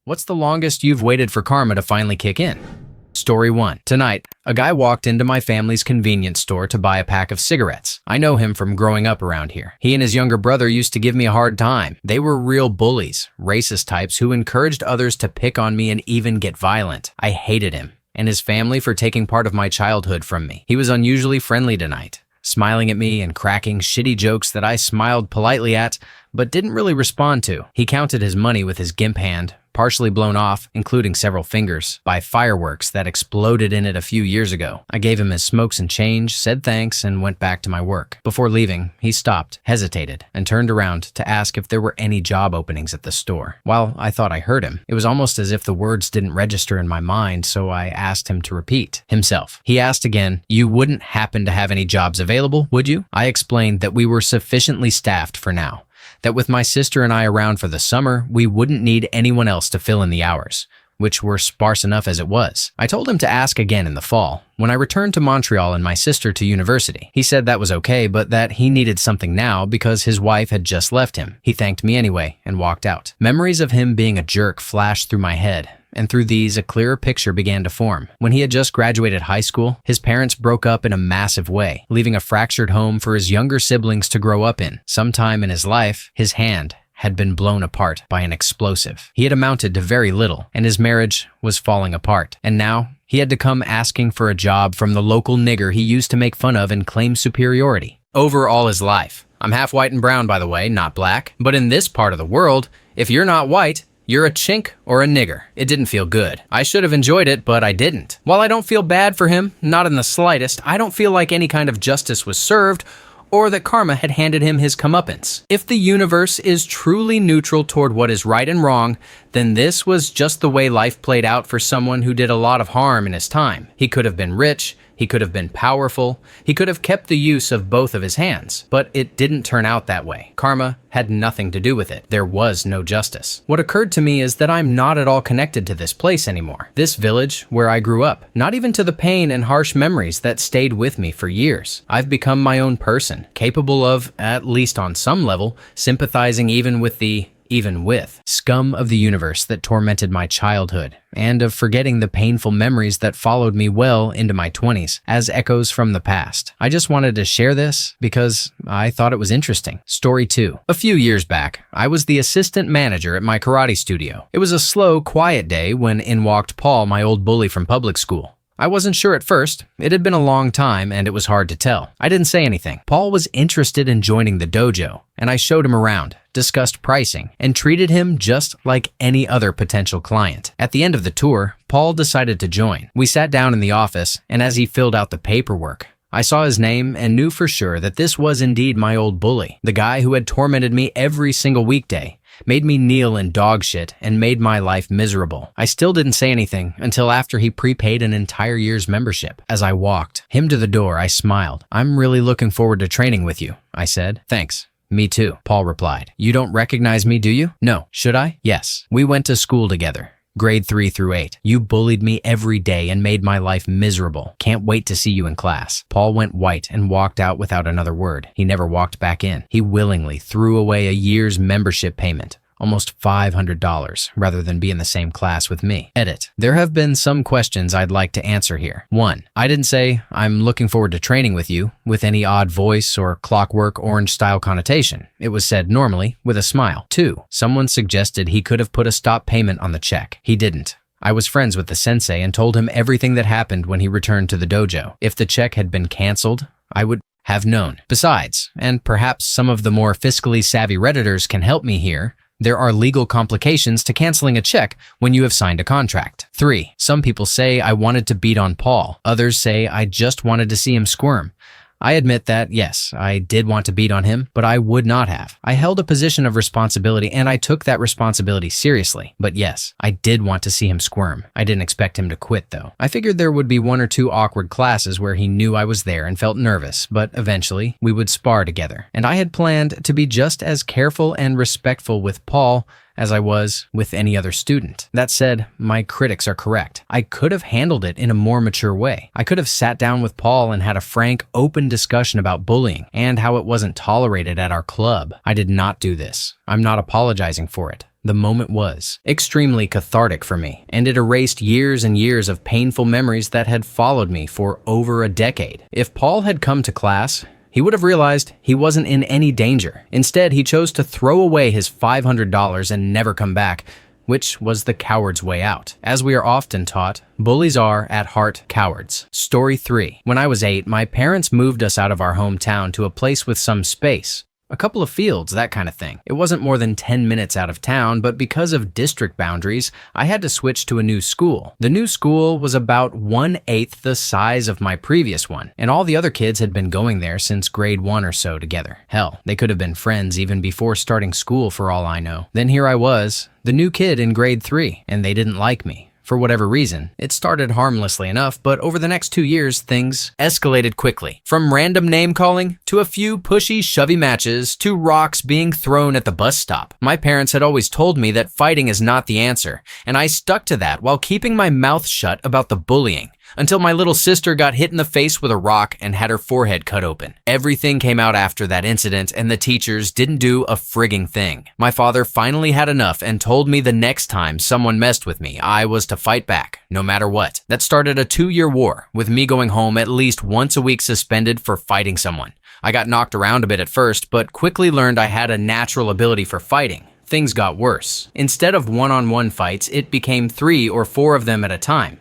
What's the longest you've waited for karma to finally kick in? Story 1. Tonight, a guy walked into my family's convenience store to buy a pack of cigarettes. I know him from growing up around here. He and his younger brother used to give me a hard time. They were real bullies, racist types who encouraged others to pick on me and even get violent. I hated him and his family for taking part of my childhood from me. He was unusually friendly tonight, smiling at me and cracking shitty jokes that I smiled politely at, but didn't really respond to. He counted his money with his gimp hand, partially blown off, including several fingers, by fireworks that exploded in it a few years ago. I gave him his smokes and change, said thanks, and went back to my work. Before leaving, he stopped, hesitated, and turned around to ask if there were any job openings at the store. While I thought I heard him, it was almost as if the words didn't register in my mind, so I asked him to repeat himself. He asked again, "You wouldn't happen to have any jobs available, would you?" I explained that we were sufficiently staffed for now, that with my sister and I around for the summer, we wouldn't need anyone else to fill in the hours, which were sparse enough as it was. I told him to ask again in the fall, when I returned to Montreal and my sister to university. He said that was okay, but that he needed something now because his wife had just left him. He thanked me anyway and walked out. Memories of him being a jerk flashed through my head, and through these, a clearer picture began to form. When he had just graduated high school, his parents broke up in a massive way, leaving a fractured home for his younger siblings to grow up in. Sometime in his life, his hand had been blown apart by an explosive. He had amounted to very little, and his marriage was falling apart. And now, he had to come asking for a job from the local nigger he used to make fun of and claim superiority over all his life. I'm half white and brown, by the way, not black. But in this part of the world, if you're not white, you're a chink or a nigger. It didn't feel good. I should have enjoyed it, but I didn't. While I don't feel bad for him, not in the slightest, I don't feel like any kind of justice was served or that karma had handed him his comeuppance. If the universe is truly neutral toward what is right and wrong, then this was just the way life played out for someone who did a lot of harm in his time. He could have been rich, he could have been powerful, he could have kept the use of both of his hands, but it didn't turn out that way. Karma had nothing to do with it. There was no justice. What occurred to me is that I'm not at all connected to this place anymore, this village where I grew up, not even to the pain and harsh memories that stayed with me for years. I've become my own person, capable of, at least on some level, sympathizing even with the scum of the universe that tormented my childhood, and of forgetting the painful memories that followed me well into my 20s as echoes from the past. I just wanted to share this because I thought it was interesting. Story 2. A few years back, I was the assistant manager at my karate studio. It was a slow, quiet day when in walked Paul, my old bully from public school. I wasn't sure at first. It had been a long time and it was hard to tell. I didn't say anything. Paul was interested in joining the dojo, and I showed him around, discussed pricing, and treated him just like any other potential client. At the end of the tour, Paul decided to join. We sat down in the office, and as he filled out the paperwork, I saw his name and knew for sure that this was indeed my old bully, the guy who had tormented me every single weekday, made me kneel in dog shit, and made my life miserable. I still didn't say anything until after he prepaid an entire year's membership. As I walked him to the door, I smiled. "I'm really looking forward to training with you," I said. "Thanks. Me too," Paul replied. "You don't recognize me, do you?" "No." "Should I?" "Yes. We went to school together. Grade 3 through 8. You bullied me every day and made my life miserable. Can't wait to see you in class." Paul went white and walked out without another word. He never walked back in. He willingly threw away a year's membership payment, almost $500, rather than be in the same class with me. Edit. There have been some questions I'd like to answer here. 1. I didn't say, "I'm looking forward to training with you," with any odd voice or Clockwork Orange-style connotation. It was said normally, with a smile. 2. Someone suggested he could have put a stop payment on the check. He didn't. I was friends with the sensei and told him everything that happened when he returned to the dojo. If the check had been canceled, I would have known. Besides, and perhaps some of the more fiscally savvy Redditors can help me here, there are legal complications to canceling a check when you have signed a contract. 3. Some people say I wanted to beat on Paul. Others say I just wanted to see him squirm. I admit that, yes, I did want to beat on him, but I would not have. I held a position of responsibility and I took that responsibility seriously. But yes, I did want to see him squirm. I didn't expect him to quit though. I figured there would be 1 or 2 awkward classes where he knew I was there and felt nervous, but eventually we would spar together. And I had planned to be just as careful and respectful with Paul as I was with any other student. That said, my critics are correct. I could have handled it in a more mature way. I could have sat down with Paul and had a frank, open discussion about bullying and how it wasn't tolerated at our club. I did not do this. I'm not apologizing for it. The moment was extremely cathartic for me, and it erased years and years of painful memories that had followed me for over a decade. If Paul had come to class, he would have realized he wasn't in any danger. Instead, he chose to throw away his $500 and never come back, which was the coward's way out. As we are often taught, bullies are, at heart, cowards. Story 3. When I was 8, my parents moved us out of our hometown to a place with some space. A couple of fields, that kind of thing. It wasn't more than 10 minutes out of town, but because of district boundaries, I had to switch to a new school. The new school was about 1/8 the size of my previous one, and all the other kids had been going there since grade 1 or so together. Hell, they could have been friends even before starting school for all I know. Then here I was, the new kid in grade 3, and they didn't like me. For whatever reason. It started harmlessly enough, but over the next 2 years, things escalated quickly. From random name-calling, to a few pushy, shovey matches, to rocks being thrown at the bus stop. My parents had always told me that fighting is not the answer, and I stuck to that while keeping my mouth shut about the bullying. Until my little sister got hit in the face with a rock and had her forehead cut open. Everything came out after that incident, and the teachers didn't do a frigging thing. My father finally had enough and told me the next time someone messed with me, I was to fight back, no matter what. That started a 2-year war, with me going home at least once a week suspended for fighting someone. I got knocked around a bit at first, but quickly learned I had a natural ability for fighting. Things got worse. Instead of one-on-one fights, it became 3 or 4 of them at a time.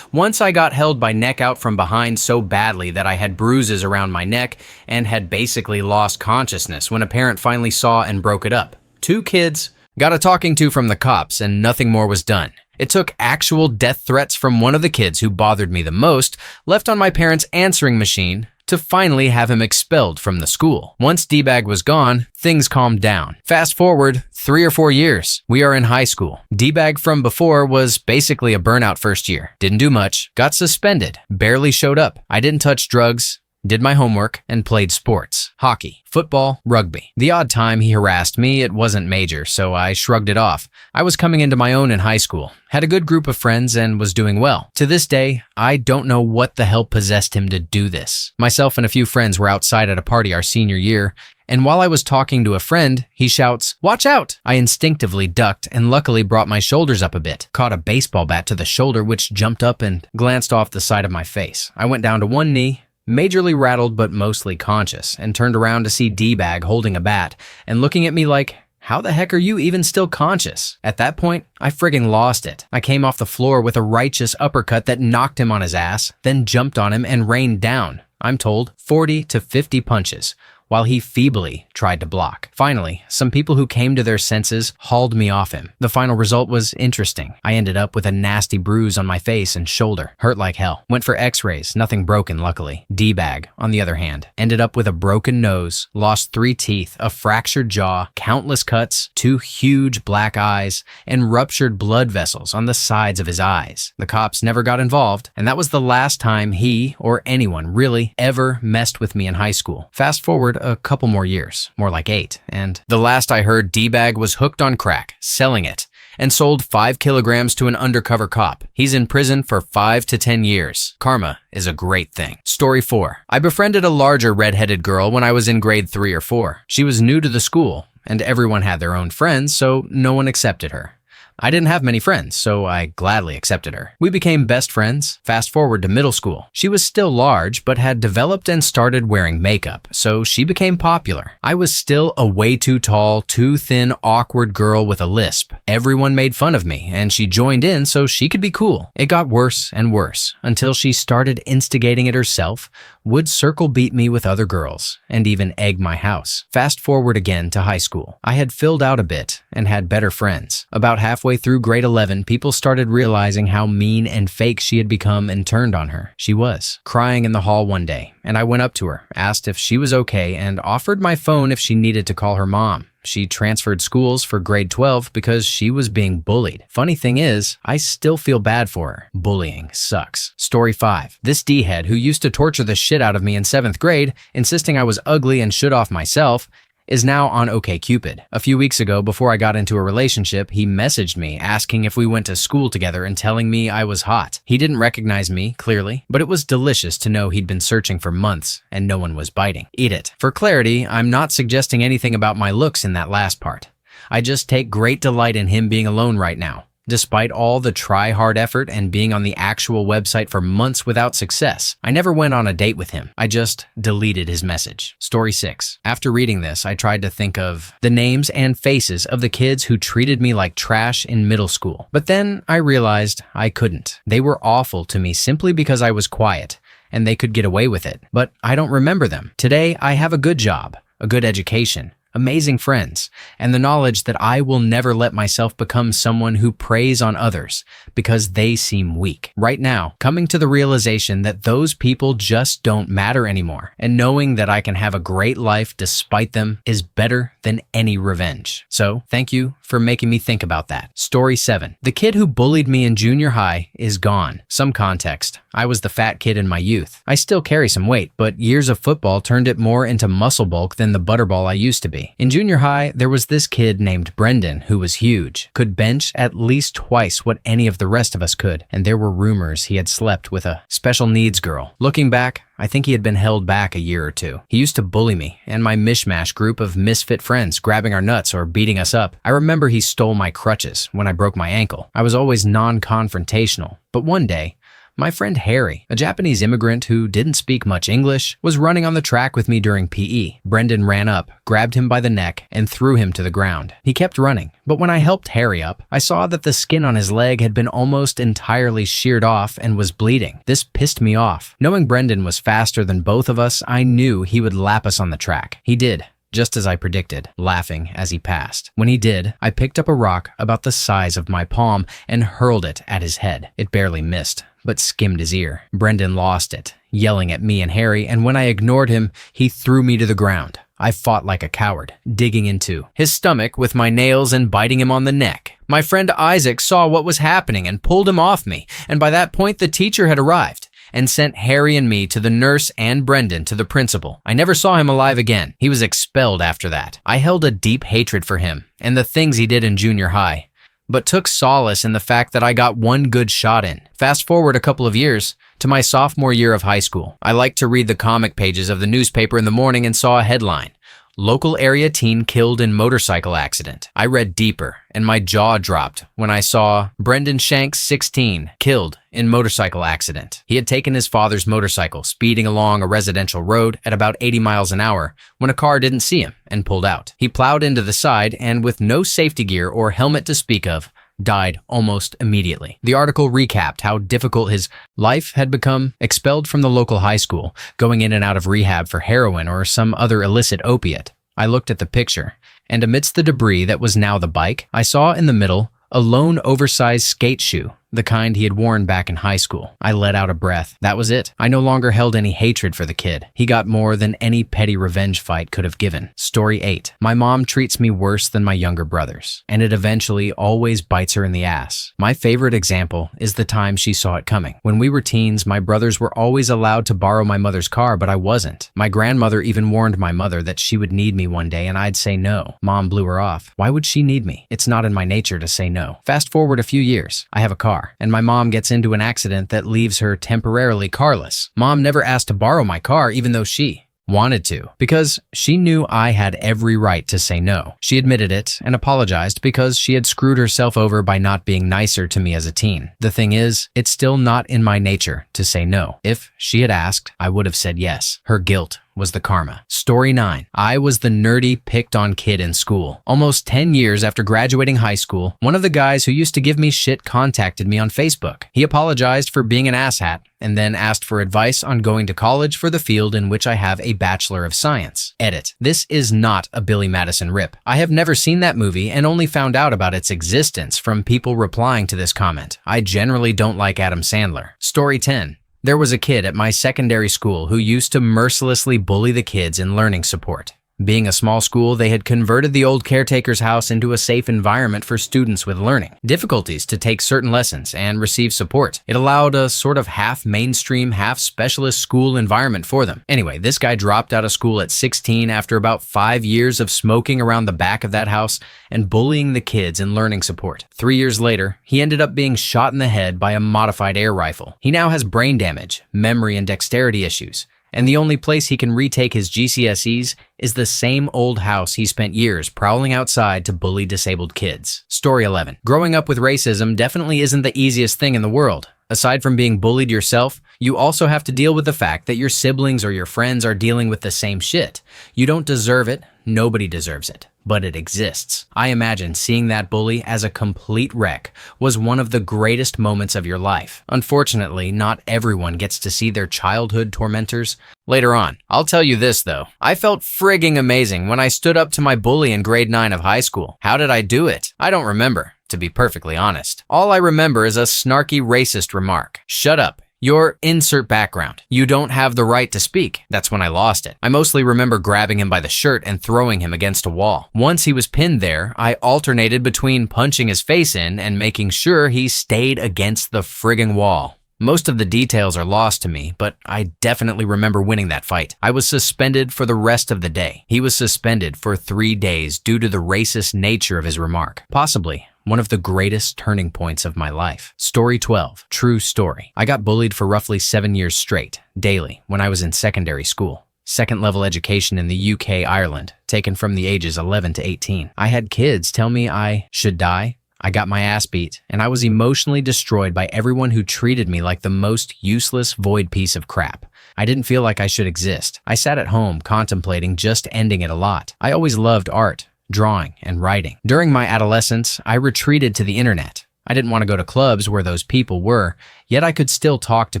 Once I got held by neck out from behind so badly that I had bruises around my neck and had basically lost consciousness when a parent finally saw and broke it up. 2 kids, got a talking to from the cops, and nothing more was done. It took actual death threats from one of the kids who bothered me the most, left on my parents' answering machine, to finally have him expelled from the school. Once D-Bag was gone, things calmed down. Fast forward 3 or 4 years, we are in high school. D-Bag from before was basically a burnout first year. Didn't do much, got suspended, barely showed up. I didn't touch drugs, did my homework, and played sports. Hockey, football, rugby. The odd time he harassed me, it wasn't major, so I shrugged it off. I was coming into my own in high school, had a good group of friends, and was doing well. To this day, I don't know what the hell possessed him to do this. Myself and a few friends were outside at a party our senior year, and while I was talking to a friend, he shouts, "Watch out!" I instinctively ducked and luckily brought my shoulders up a bit, caught a baseball bat to the shoulder which jumped up and glanced off the side of my face. I went down to one knee, majorly rattled but mostly conscious, and turned around to see D-Bag holding a bat and looking at me like, "How the heck are you even still conscious?" At that point, I frigging lost it. I came off the floor with a righteous uppercut that knocked him on his ass, then jumped on him and rained down, I'm told, 40 to 50 punches, while he feebly tried to block. Finally, some people who came to their senses hauled me off him. The final result was interesting. I ended up with a nasty bruise on my face and shoulder. Hurt like hell. Went for x-rays, nothing broken luckily. D-Bag, on the other hand, ended up with a broken nose, lost 3 teeth, a fractured jaw, countless cuts, 2 huge black eyes, and ruptured blood vessels on the sides of his eyes. The cops never got involved, and that was the last time he or anyone really ever messed with me in high school. Fast forward a couple more years, more like 8, and the last I heard, D-Bag was hooked on crack, selling it, and sold 5 kilograms to an undercover cop. He's in prison for 5 to 10 years. Karma is a great thing. Story 4. I befriended a larger red-headed girl when I was in grade 3 or 4. She was new to the school, and everyone had their own friends, so no one accepted her. I didn't have many friends, so I gladly accepted her. We became best friends. Fast forward to middle school. She was still large, but had developed and started wearing makeup, so she became popular. I was still a way too tall, too thin, awkward girl with a lisp. Everyone made fun of me, and she joined in so she could be cool. It got worse and worse, until she started instigating it herself, would circle beat me with other girls, and even egg my house. Fast forward again to high school. I had filled out a bit, and had better friends. About halfway through grade 11, people started realizing how mean and fake she had become and turned on her. She was crying in the hall one day, and I went up to her, asked if she was okay, and offered my phone if she needed to call her mom. She transferred schools for grade 12 because she was being bullied. Funny thing is, I still feel bad for her. Bullying sucks. Story 5. This D-head who used to torture the shit out of me in 7th grade, insisting I was ugly and should off myself, is now on OkCupid. A few weeks ago, before I got into a relationship, he messaged me asking if we went to school together and telling me I was hot. He didn't recognize me, clearly, but it was delicious to know he'd been searching for months and no one was biting. Eat it. For clarity, I'm not suggesting anything about my looks in that last part. I just take great delight in him being alone right now. Despite all the try-hard effort and being on the actual website for months without success, I never went on a date with him. I just deleted his message. Story 6. After reading this, I tried to think of the names and faces of the kids who treated me like trash in middle school. But then I realized I couldn't. They were awful to me simply because I was quiet, and they could get away with it. But I don't remember them. Today, I have a good job, a good education, amazing friends, and the knowledge that I will never let myself become someone who preys on others because they seem weak. Right now, coming to the realization that those people just don't matter anymore, and knowing that I can have a great life despite them is better than any revenge. So, thank you for making me think about that. Story 7. The kid who bullied me in junior high is gone. Some context. I was the fat kid in my youth. I still carry some weight, but years of football turned it more into muscle bulk than the butterball I used to be. In junior high, there was this kid named Brendan who was huge, could bench at least twice what any of the rest of us could, and there were rumors he had slept with a special needs girl. Looking back, I think he had been held back a year or two. He used to bully me and my mishmash group of misfit friends, grabbing our nuts or beating us up. I remember he stole my crutches when I broke my ankle. I was always non-confrontational, but one day, my friend Harry, a Japanese immigrant who didn't speak much English, was running on the track with me during PE. Brendan ran up, grabbed him by the neck, and threw him to the ground. He kept running, but when I helped Harry up, I saw that the skin on his leg had been almost entirely sheared off and was bleeding. This pissed me off. Knowing Brendan was faster than both of us, I knew he would lap us on the track. He did. Just as I predicted, laughing as he passed. When he did, I picked up a rock about the size of my palm and hurled it at his head. It barely missed, but skimmed his ear. Brendan lost it, yelling at me and Harry, and when I ignored him, he threw me to the ground. I fought like a coward, digging into his stomach with my nails and biting him on the neck. My friend Isaac saw what was happening and pulled him off me, and by that point the teacher had arrived and sent Harry and me to the nurse and Brendan to the principal. I never saw him alive again. He was expelled after that. I held a deep hatred for him and the things he did in junior high, but took solace in the fact that I got one good shot in. Fast forward a couple of years to my sophomore year of high school. I liked to read the comic pages of the newspaper in the morning and saw a headline: "Local area teen killed in motorcycle accident." I read deeper, and my jaw dropped when I saw Brendan Shanks, 16, killed in motorcycle accident. He had taken his father's motorcycle, speeding along a residential road at about 80 miles an hour when a car didn't see him and pulled out. He plowed into the side and, with no safety gear or helmet to speak of, died almost immediately. The article recapped how difficult his life had become, expelled from the local high school, going in and out of rehab for heroin or some other illicit opiate. I looked at the picture, and amidst the debris that was now the bike, I saw in the middle a lone oversized skate shoe, the kind he had worn back in high school. I let out a breath. That was it. I no longer held any hatred for the kid. He got more than any petty revenge fight could have given. Story 8. My mom treats me worse than my younger brothers, and it eventually always bites her in the ass. My favorite example is the time she saw it coming. When we were teens, my brothers were always allowed to borrow my mother's car, but I wasn't. My grandmother even warned my mother that she would need me one day and I'd say no. Mom blew her off. Why would she need me? It's not in my nature to say no. Fast forward a few years. I have a car, and my mom gets into an accident that leaves her temporarily carless. Mom never asked to borrow my car even though she wanted to, because she knew I had every right to say no. She admitted it and apologized because she had screwed herself over by not being nicer to me as a teen. The thing is, it's still not in my nature to say no. If she had asked, I would have said yes. Her guilt was the karma. Story 9. I was the nerdy, picked on kid in school. Almost 10 years after graduating high school, one of the guys who used to give me shit contacted me on Facebook. He apologized for being an asshat and then asked for advice on going to college for the field in which I have a Bachelor of Science. Edit. This is not a Billy Madison rip. I have never seen that movie and only found out about its existence from people replying to this comment. I generally don't like Adam Sandler. Story 10. There was a kid at my secondary school who used to mercilessly bully the kids in learning support. Being a small school, they had converted the old caretaker's house into a safe environment for students with learning difficulties to take certain lessons and receive support. It allowed a sort of half mainstream, half specialist school environment for them. Anyway, this guy dropped out of school at 16 after about 5 years of smoking around the back of that house and bullying the kids in learning support. 3 years later, he ended up being shot in the head by a modified air rifle. He now has brain damage, memory and dexterity issues, and the only place he can retake his GCSEs is the same old house he spent years prowling outside to bully disabled kids. Story 11. Growing up with racism definitely isn't the easiest thing in the world. Aside from being bullied yourself, you also have to deal with the fact that your siblings or your friends are dealing with the same shit. You don't deserve it, nobody deserves it, but it exists. I imagine seeing that bully as a complete wreck was one of the greatest moments of your life. Unfortunately, not everyone gets to see their childhood tormentors later on. I'll tell you this though, I felt frigging amazing when I stood up to my bully in grade 9 of high school. How did I do it? I don't remember, to be perfectly honest. All I remember is a snarky racist remark. Shut up. Your insert background. You don't have the right to speak. That's when I lost it. I mostly remember grabbing him by the shirt and throwing him against a wall. Once he was pinned there, I alternated between punching his face in and making sure he stayed against the frigging wall. Most of the details are lost to me, but I definitely remember winning that fight. I was suspended for the rest of the day. He was suspended for 3 days due to the racist nature of his remark. Possibly one of the greatest turning points of my life. Story 12. True story. I got bullied for roughly 7 years straight, daily, when I was in secondary school. Second-level education in the UK, Ireland, taken from the ages 11 to 18. I had kids tell me I should die. I got my ass beat, and I was emotionally destroyed by everyone who treated me like the most useless, void piece of crap. I didn't feel like I should exist. I sat at home contemplating just ending it a lot. I always loved art, drawing, and writing. During my adolescence, I retreated to the internet. I didn't want to go to clubs where those people were, yet I could still talk to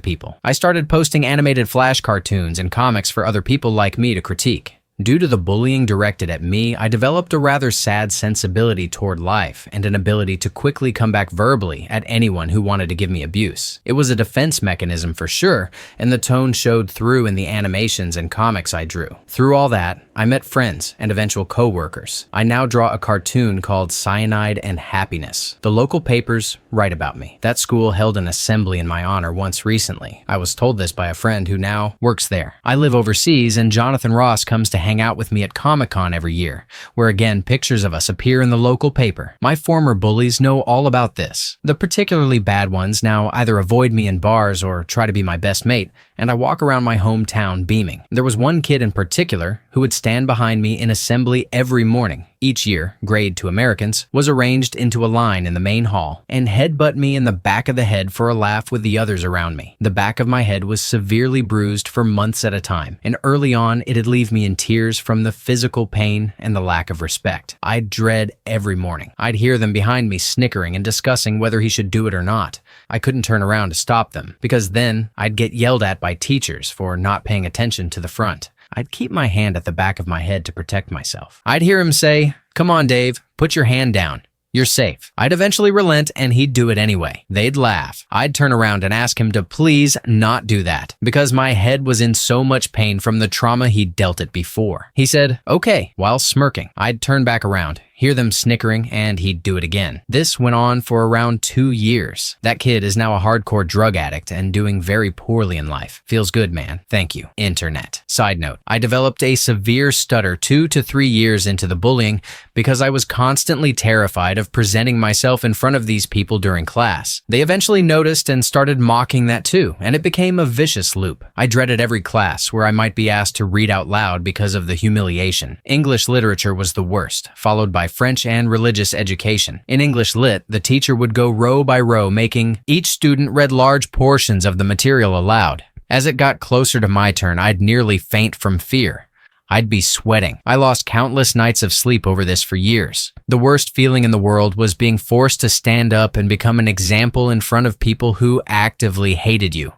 people. I started posting animated Flash cartoons and comics for other people like me to critique. Due to the bullying directed at me, I developed a rather sad sensibility toward life and an ability to quickly come back verbally at anyone who wanted to give me abuse. It was a defense mechanism for sure, and the tone showed through in the animations and comics I drew. Through all that, I met friends and eventual co-workers. I now draw a cartoon called Cyanide and Happiness. The local papers write about me. That school held an assembly in my honor once recently. I was told this by a friend who now works there. I live overseas, and Jonathan Ross comes to hang out with me at Comic-Con every year, where again pictures of us appear in the local paper. My former bullies know all about this. The particularly bad ones now either avoid me in bars or try to be my best mate, and I walk around my hometown beaming. There was one kid in particular who would stand behind me in assembly every morning. Each year, grade to Americans, was arranged into a line in the main hall and headbutt me in the back of the head for a laugh with the others around me. The back of my head was severely bruised for months at a time, and early on it'd leave me in tears from the physical pain and the lack of respect. I'd dread every morning. I'd hear them behind me snickering and discussing whether he should do it or not. I couldn't turn around to stop them, because then I'd get yelled at by teachers for not paying attention to the front. I'd keep my hand at the back of my head to protect myself. I'd hear him say, "Come on, Dave, put your hand down. You're safe." I'd eventually relent and he'd do it anyway. They'd laugh. I'd turn around and ask him to please not do that because my head was in so much pain from the trauma he'd dealt it before. He said, "Okay," while smirking. I'd turn back around, hear them snickering, and he'd do it again. This went on for around 2 years. That kid is now a hardcore drug addict and doing very poorly in life. Feels good, man. Thank you, internet. Side note, I developed a severe stutter 2 to 3 years into the bullying because I was constantly terrified of presenting myself in front of these people during class. They eventually noticed and started mocking that too, and it became a vicious loop. I dreaded every class where I might be asked to read out loud because of the humiliation. English literature was the worst, followed by French and religious education. In English Lit, the teacher would go row by row, making each student read large portions of the material aloud. As it got closer to my turn, I'd nearly faint from fear. I'd be sweating. I lost countless nights of sleep over this for years. The worst feeling in the world was being forced to stand up and become an example in front of people who actively hated you.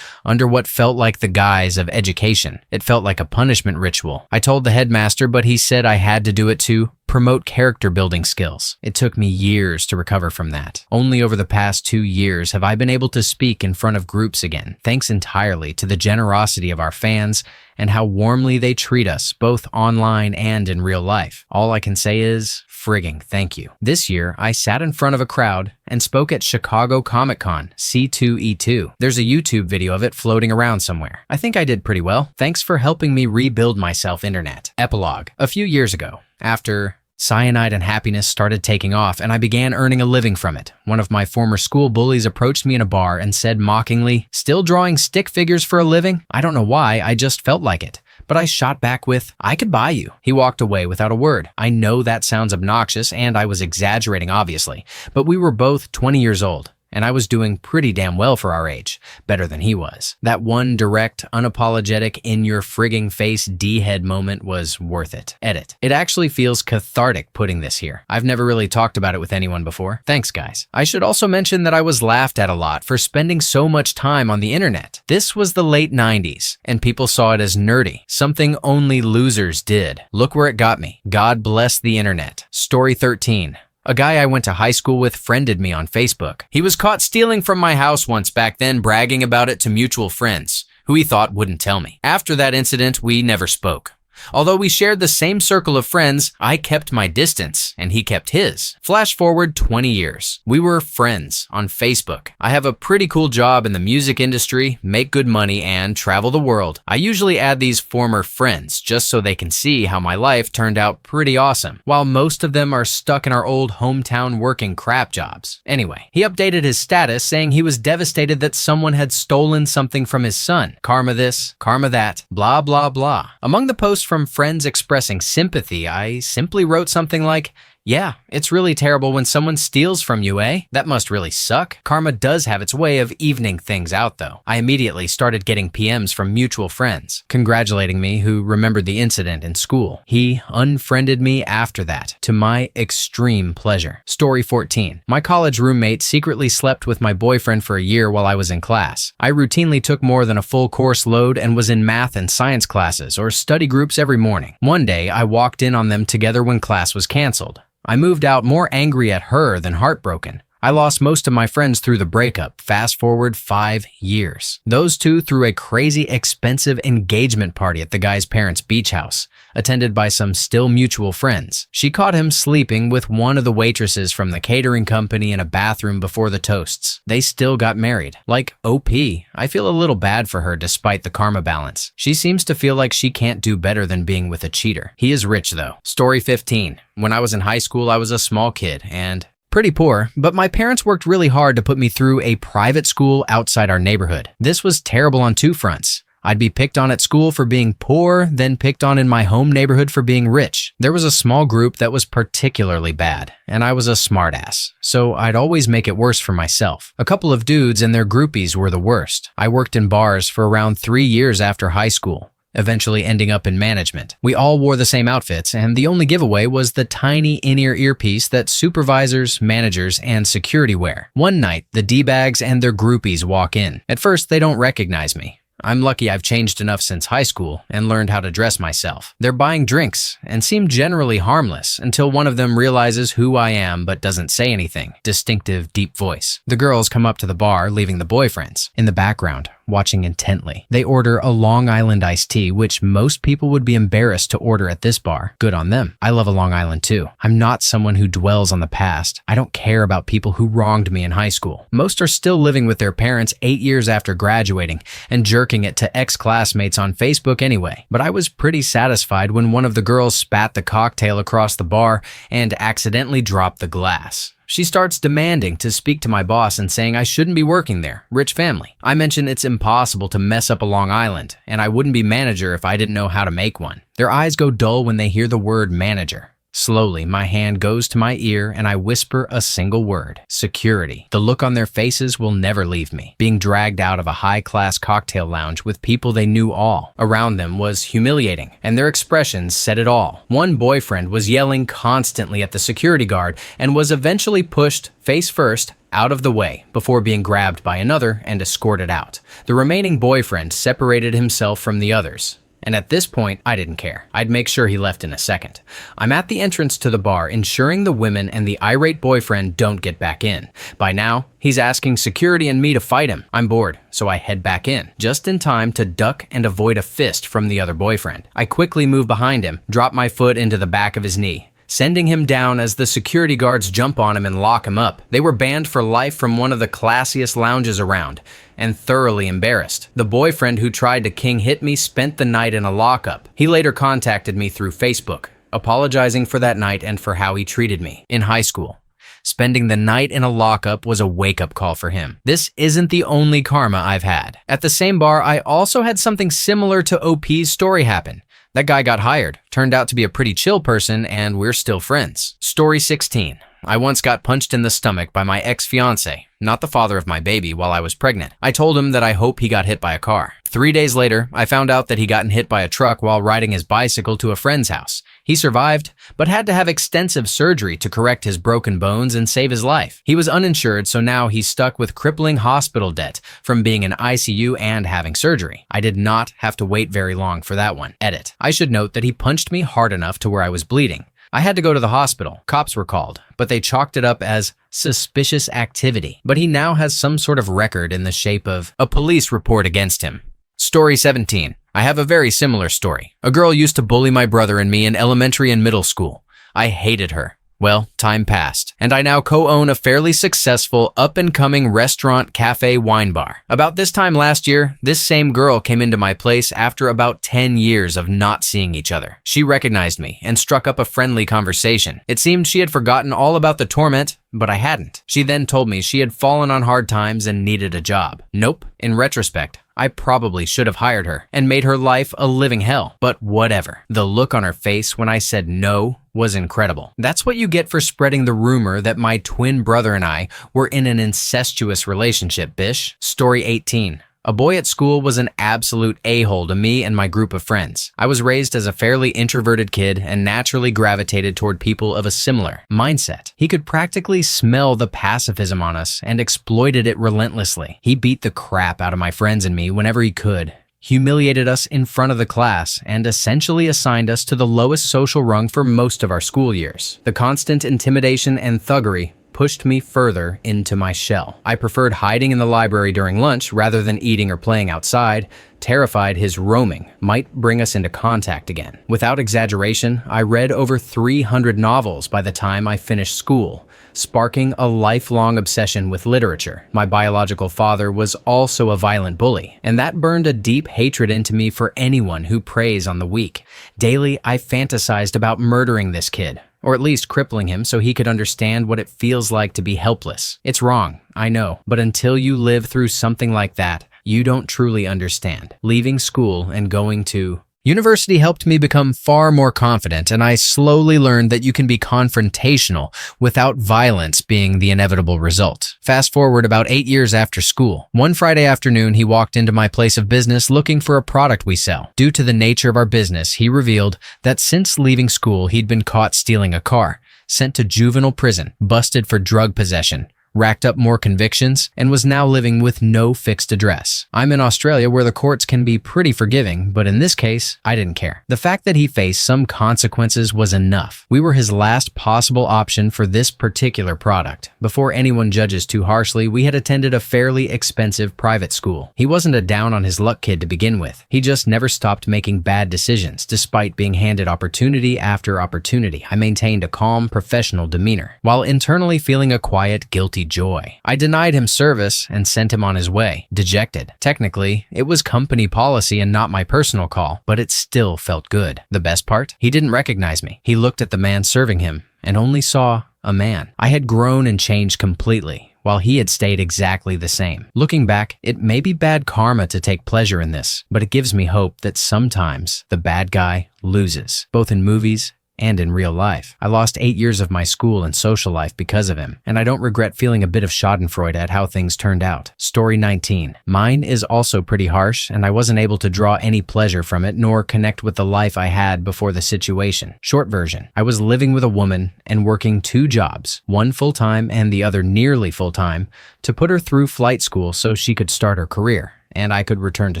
under what felt like the guise of education. It felt like a punishment ritual. I told the headmaster, but he said I had to do it to promote character building skills. It took me years to recover from that. Only over the past 2 years have I been able to speak in front of groups again, thanks entirely to the generosity of our fans and how warmly they treat us, both online and in real life. All I can say is, frigging thank you. This year, I sat in front of a crowd and spoke at Chicago Comic-Con C2E2. There's a YouTube video of it floating around somewhere. I think I did pretty well. Thanks for helping me rebuild myself, internet. Epilogue. A few years ago, after cyanide and happiness started taking off, and I began earning a living from it, one of my former school bullies approached me in a bar and said mockingly, "Still drawing stick figures for a living?" I don't know why, I just felt like it. But I shot back with, "I could buy you." He walked away without a word. I know that sounds obnoxious, and I was exaggerating obviously, but we were both 20 years old. And I was doing pretty damn well for our age, better than he was. That one direct, unapologetic, in-your-frigging-face D-head moment was worth it. Edit. It actually feels cathartic putting this here. I've never really talked about it with anyone before. Thanks, guys. I should also mention that I was laughed at a lot for spending so much time on the internet. This was the late 90s, and people saw it as nerdy, something only losers did. Look where it got me. God bless the internet. Story 13. A guy I went to high school with friended me on Facebook. He was caught stealing from my house once back then, bragging about it to mutual friends, who he thought wouldn't tell me. After that incident, we never spoke. Although we shared the same circle of friends, I kept my distance, and he kept his. Flash forward 20 years. We were friends on Facebook. I have a pretty cool job in the music industry, make good money, and travel the world. I usually add these former friends just so they can see how my life turned out pretty awesome, while most of them are stuck in our old hometown working crap jobs. Anyway, he updated his status saying he was devastated that someone had stolen something from his son. Karma this, karma that, blah blah blah. Among the posts from friends expressing sympathy, I simply wrote something like, "Yeah, it's really terrible when someone steals from you, eh? That must really suck." Karma does have its way of evening things out, though. I immediately started getting PMs from mutual friends, congratulating me who remembered the incident in school. He unfriended me after that, to my extreme pleasure. Story 14. My college roommate secretly slept with my boyfriend for a year while I was in class. I routinely took more than a full course load and was in math and science classes or study groups every morning. One day, I walked in on them together when class was canceled. I moved out more angry at her than heartbroken. I lost most of my friends through the breakup. Fast forward 5 years. Those two threw a crazy expensive engagement party at the guy's parents' beach house, attended by some still mutual friends. She caught him sleeping with one of the waitresses from the catering company in a bathroom before the toasts. They still got married. Like OP, I feel a little bad for her despite the karma balance. She seems to feel like she can't do better than being with a cheater. He is rich though. Story 15. When I was in high school, I was a small kid and pretty poor, but my parents worked really hard to put me through a private school outside our neighborhood. This was terrible on two fronts. I'd be picked on at school for being poor, then picked on in my home neighborhood for being rich. There was a small group that was particularly bad, and I was a smartass, so I'd always make it worse for myself. A couple of dudes and their groupies were the worst. I worked in bars for around 3 years after high school, eventually ending up in management. We all wore the same outfits, and the only giveaway was the tiny in-ear earpiece that supervisors, managers, and security wear. One night, the D-bags and their groupies walk in. At first, they don't recognize me. I'm lucky I've changed enough since high school and learned how to dress myself. They're buying drinks and seem generally harmless until one of them realizes who I am but doesn't say anything. Distinctive, deep voice. The girls come up to the bar, leaving the boyfriends in the background, watching intently. They order a Long Island iced tea, which most people would be embarrassed to order at this bar. Good on them. I love a Long Island too. I'm not someone who dwells on the past. I don't care about people who wronged me in high school. Most are still living with their parents 8 years after graduating and jerking it to ex-classmates on Facebook anyway. But I was pretty satisfied when one of the girls spat the cocktail across the bar and accidentally dropped the glass. She starts demanding to speak to my boss and saying I shouldn't be working there. Rich family. I mention it's impossible to mess up a Long Island, and I wouldn't be manager if I didn't know how to make one. Their eyes go dull when they hear the word manager. Slowly, my hand goes to my ear and I whisper a single word: security. The look on their faces will never leave me. Being dragged out of a high-class cocktail lounge with people they knew all around them was humiliating, and their expressions said it all. One boyfriend was yelling constantly at the security guard and was eventually pushed face first out of the way before being grabbed by another and escorted out. The remaining boyfriend separated himself from the others. And at this point, I didn't care. I'd make sure he left in a second. I'm at the entrance to the bar, ensuring the women and the irate boyfriend don't get back in. By now, he's asking security and me to fight him. I'm bored, so I head back in, just in time to duck and avoid a fist from the other boyfriend. I quickly move behind him, drop my foot into the back of his knee, sending him down as the security guards jump on him and lock him up. They were banned for life from one of the classiest lounges around, and thoroughly embarrassed. The boyfriend who tried to king hit me spent the night in a lockup. He later contacted me through Facebook, apologizing for that night and for how he treated me. In high school, spending the night in a lockup was a wake-up call for him. This isn't the only karma I've had. At the same bar, I also had something similar to OP's story happen. That guy got hired, turned out to be a pretty chill person, and we're still friends. Story 16. I once got punched in the stomach by my ex-fiancé, not the father of my baby, while I was pregnant. I told him that I hope he got hit by a car. 3 days later, I found out that he gotten hit by a truck while riding his bicycle to a friend's house. He survived, but had to have extensive surgery to correct his broken bones and save his life. He was uninsured, so now he's stuck with crippling hospital debt from being in ICU and having surgery. I did not have to wait very long for that one. Edit. I should note that he punched me hard enough to where I was bleeding. I had to go to the hospital. Cops were called, but they chalked it up as suspicious activity. But he now has some sort of record in the shape of a police report against him. Story 17. I have a very similar story. A girl used to bully my brother and me in elementary and middle school. I hated her. Well, time passed, and I now co-own a fairly successful up-and-coming restaurant, cafe, wine bar. About this time last year, this same girl came into my place after about 10 years of not seeing each other. She recognized me and struck up a friendly conversation. It seemed she had forgotten all about the torment, but I hadn't. She then told me she had fallen on hard times and needed a job. Nope. In retrospect, I probably should have hired her and made her life a living hell, but whatever. The look on her face when I said no was incredible. That's what you get for spreading the rumor that my twin brother and I were in an incestuous relationship, bish. Story 18. A boy at school was an absolute a-hole to me and my group of friends. I was raised as a fairly introverted kid and naturally gravitated toward people of a similar mindset. He could practically smell the pacifism on us and exploited it relentlessly. He beat the crap out of my friends and me whenever he could, humiliated us in front of the class, and essentially assigned us to the lowest social rung for most of our school years. The constant intimidation and thuggery pushed me further into my shell. I preferred hiding in the library during lunch rather than eating or playing outside, terrified his roaming might bring us into contact again. Without exaggeration, I read over 300 novels by the time I finished school, sparking a lifelong obsession with literature. My biological father was also a violent bully, and that burned a deep hatred into me for anyone who preys on the weak. Daily, I fantasized about murdering this kid, or at least crippling him so he could understand what it feels like to be helpless. It's wrong, I know, but until you live through something like that, you don't truly understand. Leaving school and going to university helped me become far more confident, and I slowly learned that you can be confrontational without violence being the inevitable result. Fast forward about 8 years after school. One Friday afternoon, he walked into my place of business looking for a product we sell. Due to the nature of our business, he revealed that since leaving school, he'd been caught stealing a car, sent to juvenile prison, busted for drug possession, racked up more convictions, and was now living with no fixed address. I'm in Australia where the courts can be pretty forgiving, but in this case, I didn't care. The fact that he faced some consequences was enough. We were his last possible option for this particular product. Before anyone judges too harshly, we had attended a fairly expensive private school. He wasn't a down on his luck kid to begin with. He just never stopped making bad decisions, despite being handed opportunity after opportunity. I maintained a calm, professional demeanor, while internally feeling a quiet, guilty joy. I denied him service and sent him on his way, dejected. Technically, it was company policy and not my personal call, but it still felt good. The best part? He didn't recognize me. He looked at the man serving him and only saw a man. I had grown and changed completely, while he had stayed exactly the same. Looking back, it may be bad karma to take pleasure in this, but it gives me hope that sometimes the bad guy loses, both in movies and in real life. I lost 8 years of my school and social life because of him, and I don't regret feeling a bit of schadenfreude at how things turned out. Story 19. Mine is also pretty harsh, and I wasn't able to draw any pleasure from it nor connect with the life I had before the situation. Short version, I was living with a woman and working 2 jobs, one full-time and the other nearly full-time, to put her through flight school so she could start her career and I could return to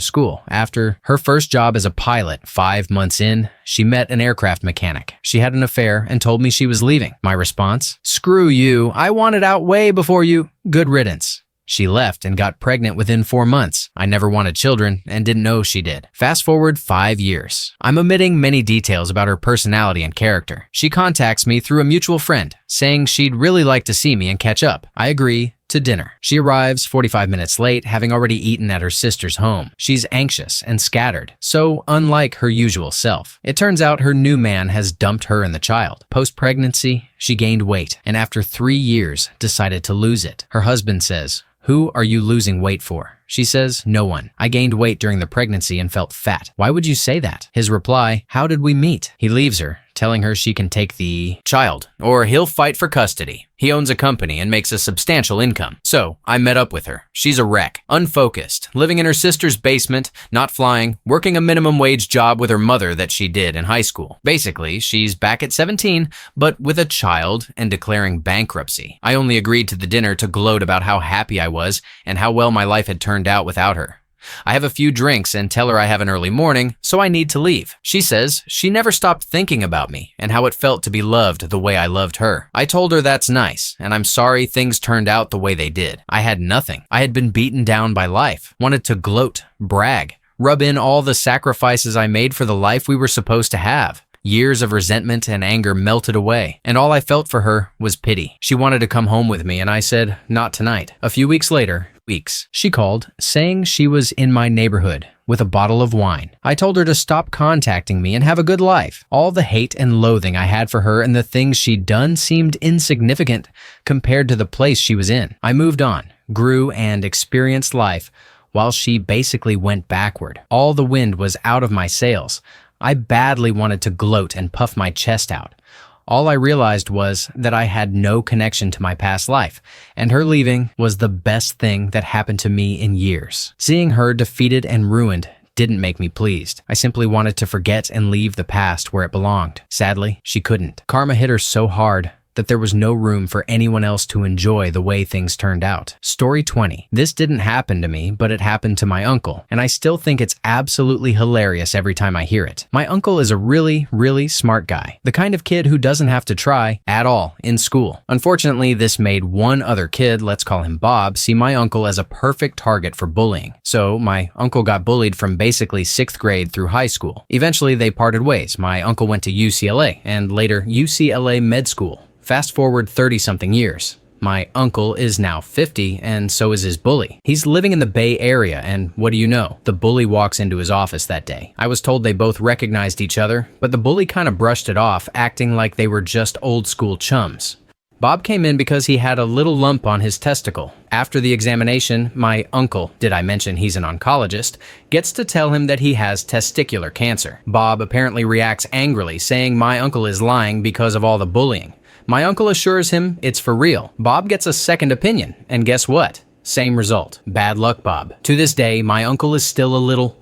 school. After her first job as a pilot, 5 months in, she met an aircraft mechanic. She had an affair and told me she was leaving. My response? Screw you, I wanted out way before you. Good riddance. She left and got pregnant within 4 months. I never wanted children and didn't know she did. Fast forward 5 years. I'm omitting many details about her personality and character. She contacts me through a mutual friend, saying she'd really like to see me and catch up. I agree. To dinner. She arrives 45 minutes late, having already eaten at her sister's home. She's anxious and scattered, so unlike her usual self. It turns out her new man has dumped her and the child. Post-pregnancy, she gained weight, and after 3 years, decided to lose it. Her husband says, "Who are you losing weight for?" She says, "No one. I gained weight during the pregnancy and felt fat." Why would you say that? His reply, "How did we meet?" He leaves her, telling her she can take the child, or he'll fight for custody. He owns a company and makes a substantial income. So I met up with her. She's a wreck, unfocused, living in her sister's basement, not flying, working a minimum wage job with her mother that she did in high school. Basically, she's back at 17, but with a child and declaring bankruptcy. I only agreed to the dinner to gloat about how happy I was and how well my life had turned out without her. I have a few drinks and tell her I have an early morning, so I need to leave. She says she never stopped thinking about me and how it felt to be loved the way I loved her. I told her that's nice, and I'm sorry things turned out the way they did. I had nothing. I had been beaten down by life, wanted to gloat, brag, rub in all the sacrifices I made for the life we were supposed to have. Years of resentment and anger melted away, and all I felt for her was pity. She wanted to come home with me, and I said, not tonight. A few weeks later, she called, saying she was in my neighborhood with a bottle of wine. I told her to stop contacting me and have a good life. All the hate and loathing I had for her and the things she'd done seemed insignificant compared to the place she was in. I moved on, grew, and experienced life while she basically went backward. All the wind was out of my sails. I badly wanted to gloat and puff my chest out. All I realized was that I had no connection to my past life, and her leaving was the best thing that happened to me in years. Seeing her defeated and ruined didn't make me pleased. I simply wanted to forget and leave the past where it belonged. Sadly, she couldn't. Karma hit her so hard that there was no room for anyone else to enjoy the way things turned out. Story 20. This didn't happen to me, but it happened to my uncle, and I still think it's absolutely hilarious every time I hear it. My uncle is a really, really smart guy. The kind of kid who doesn't have to try at all in school. Unfortunately, this made one other kid, let's call him Bob, see my uncle as a perfect target for bullying. So my uncle got bullied from basically 6th grade through high school. Eventually, they parted ways. My uncle went to UCLA and later UCLA Med School. Fast forward 30-something years. My uncle is now 50, and so is his bully. He's living in the Bay Area, and what do you know? The bully walks into his office that day. I was told they both recognized each other, but the bully kind of brushed it off, acting like they were just old-school chums. Bob came in because he had a little lump on his testicle. After the examination, my uncle, did I mention he's an oncologist, gets to tell him that he has testicular cancer. Bob apparently reacts angrily, saying my uncle is lying because of all the bullying. My uncle assures him it's for real. Bob gets a second opinion, and guess what? Same result. Bad luck, Bob. To this day, my uncle is still a little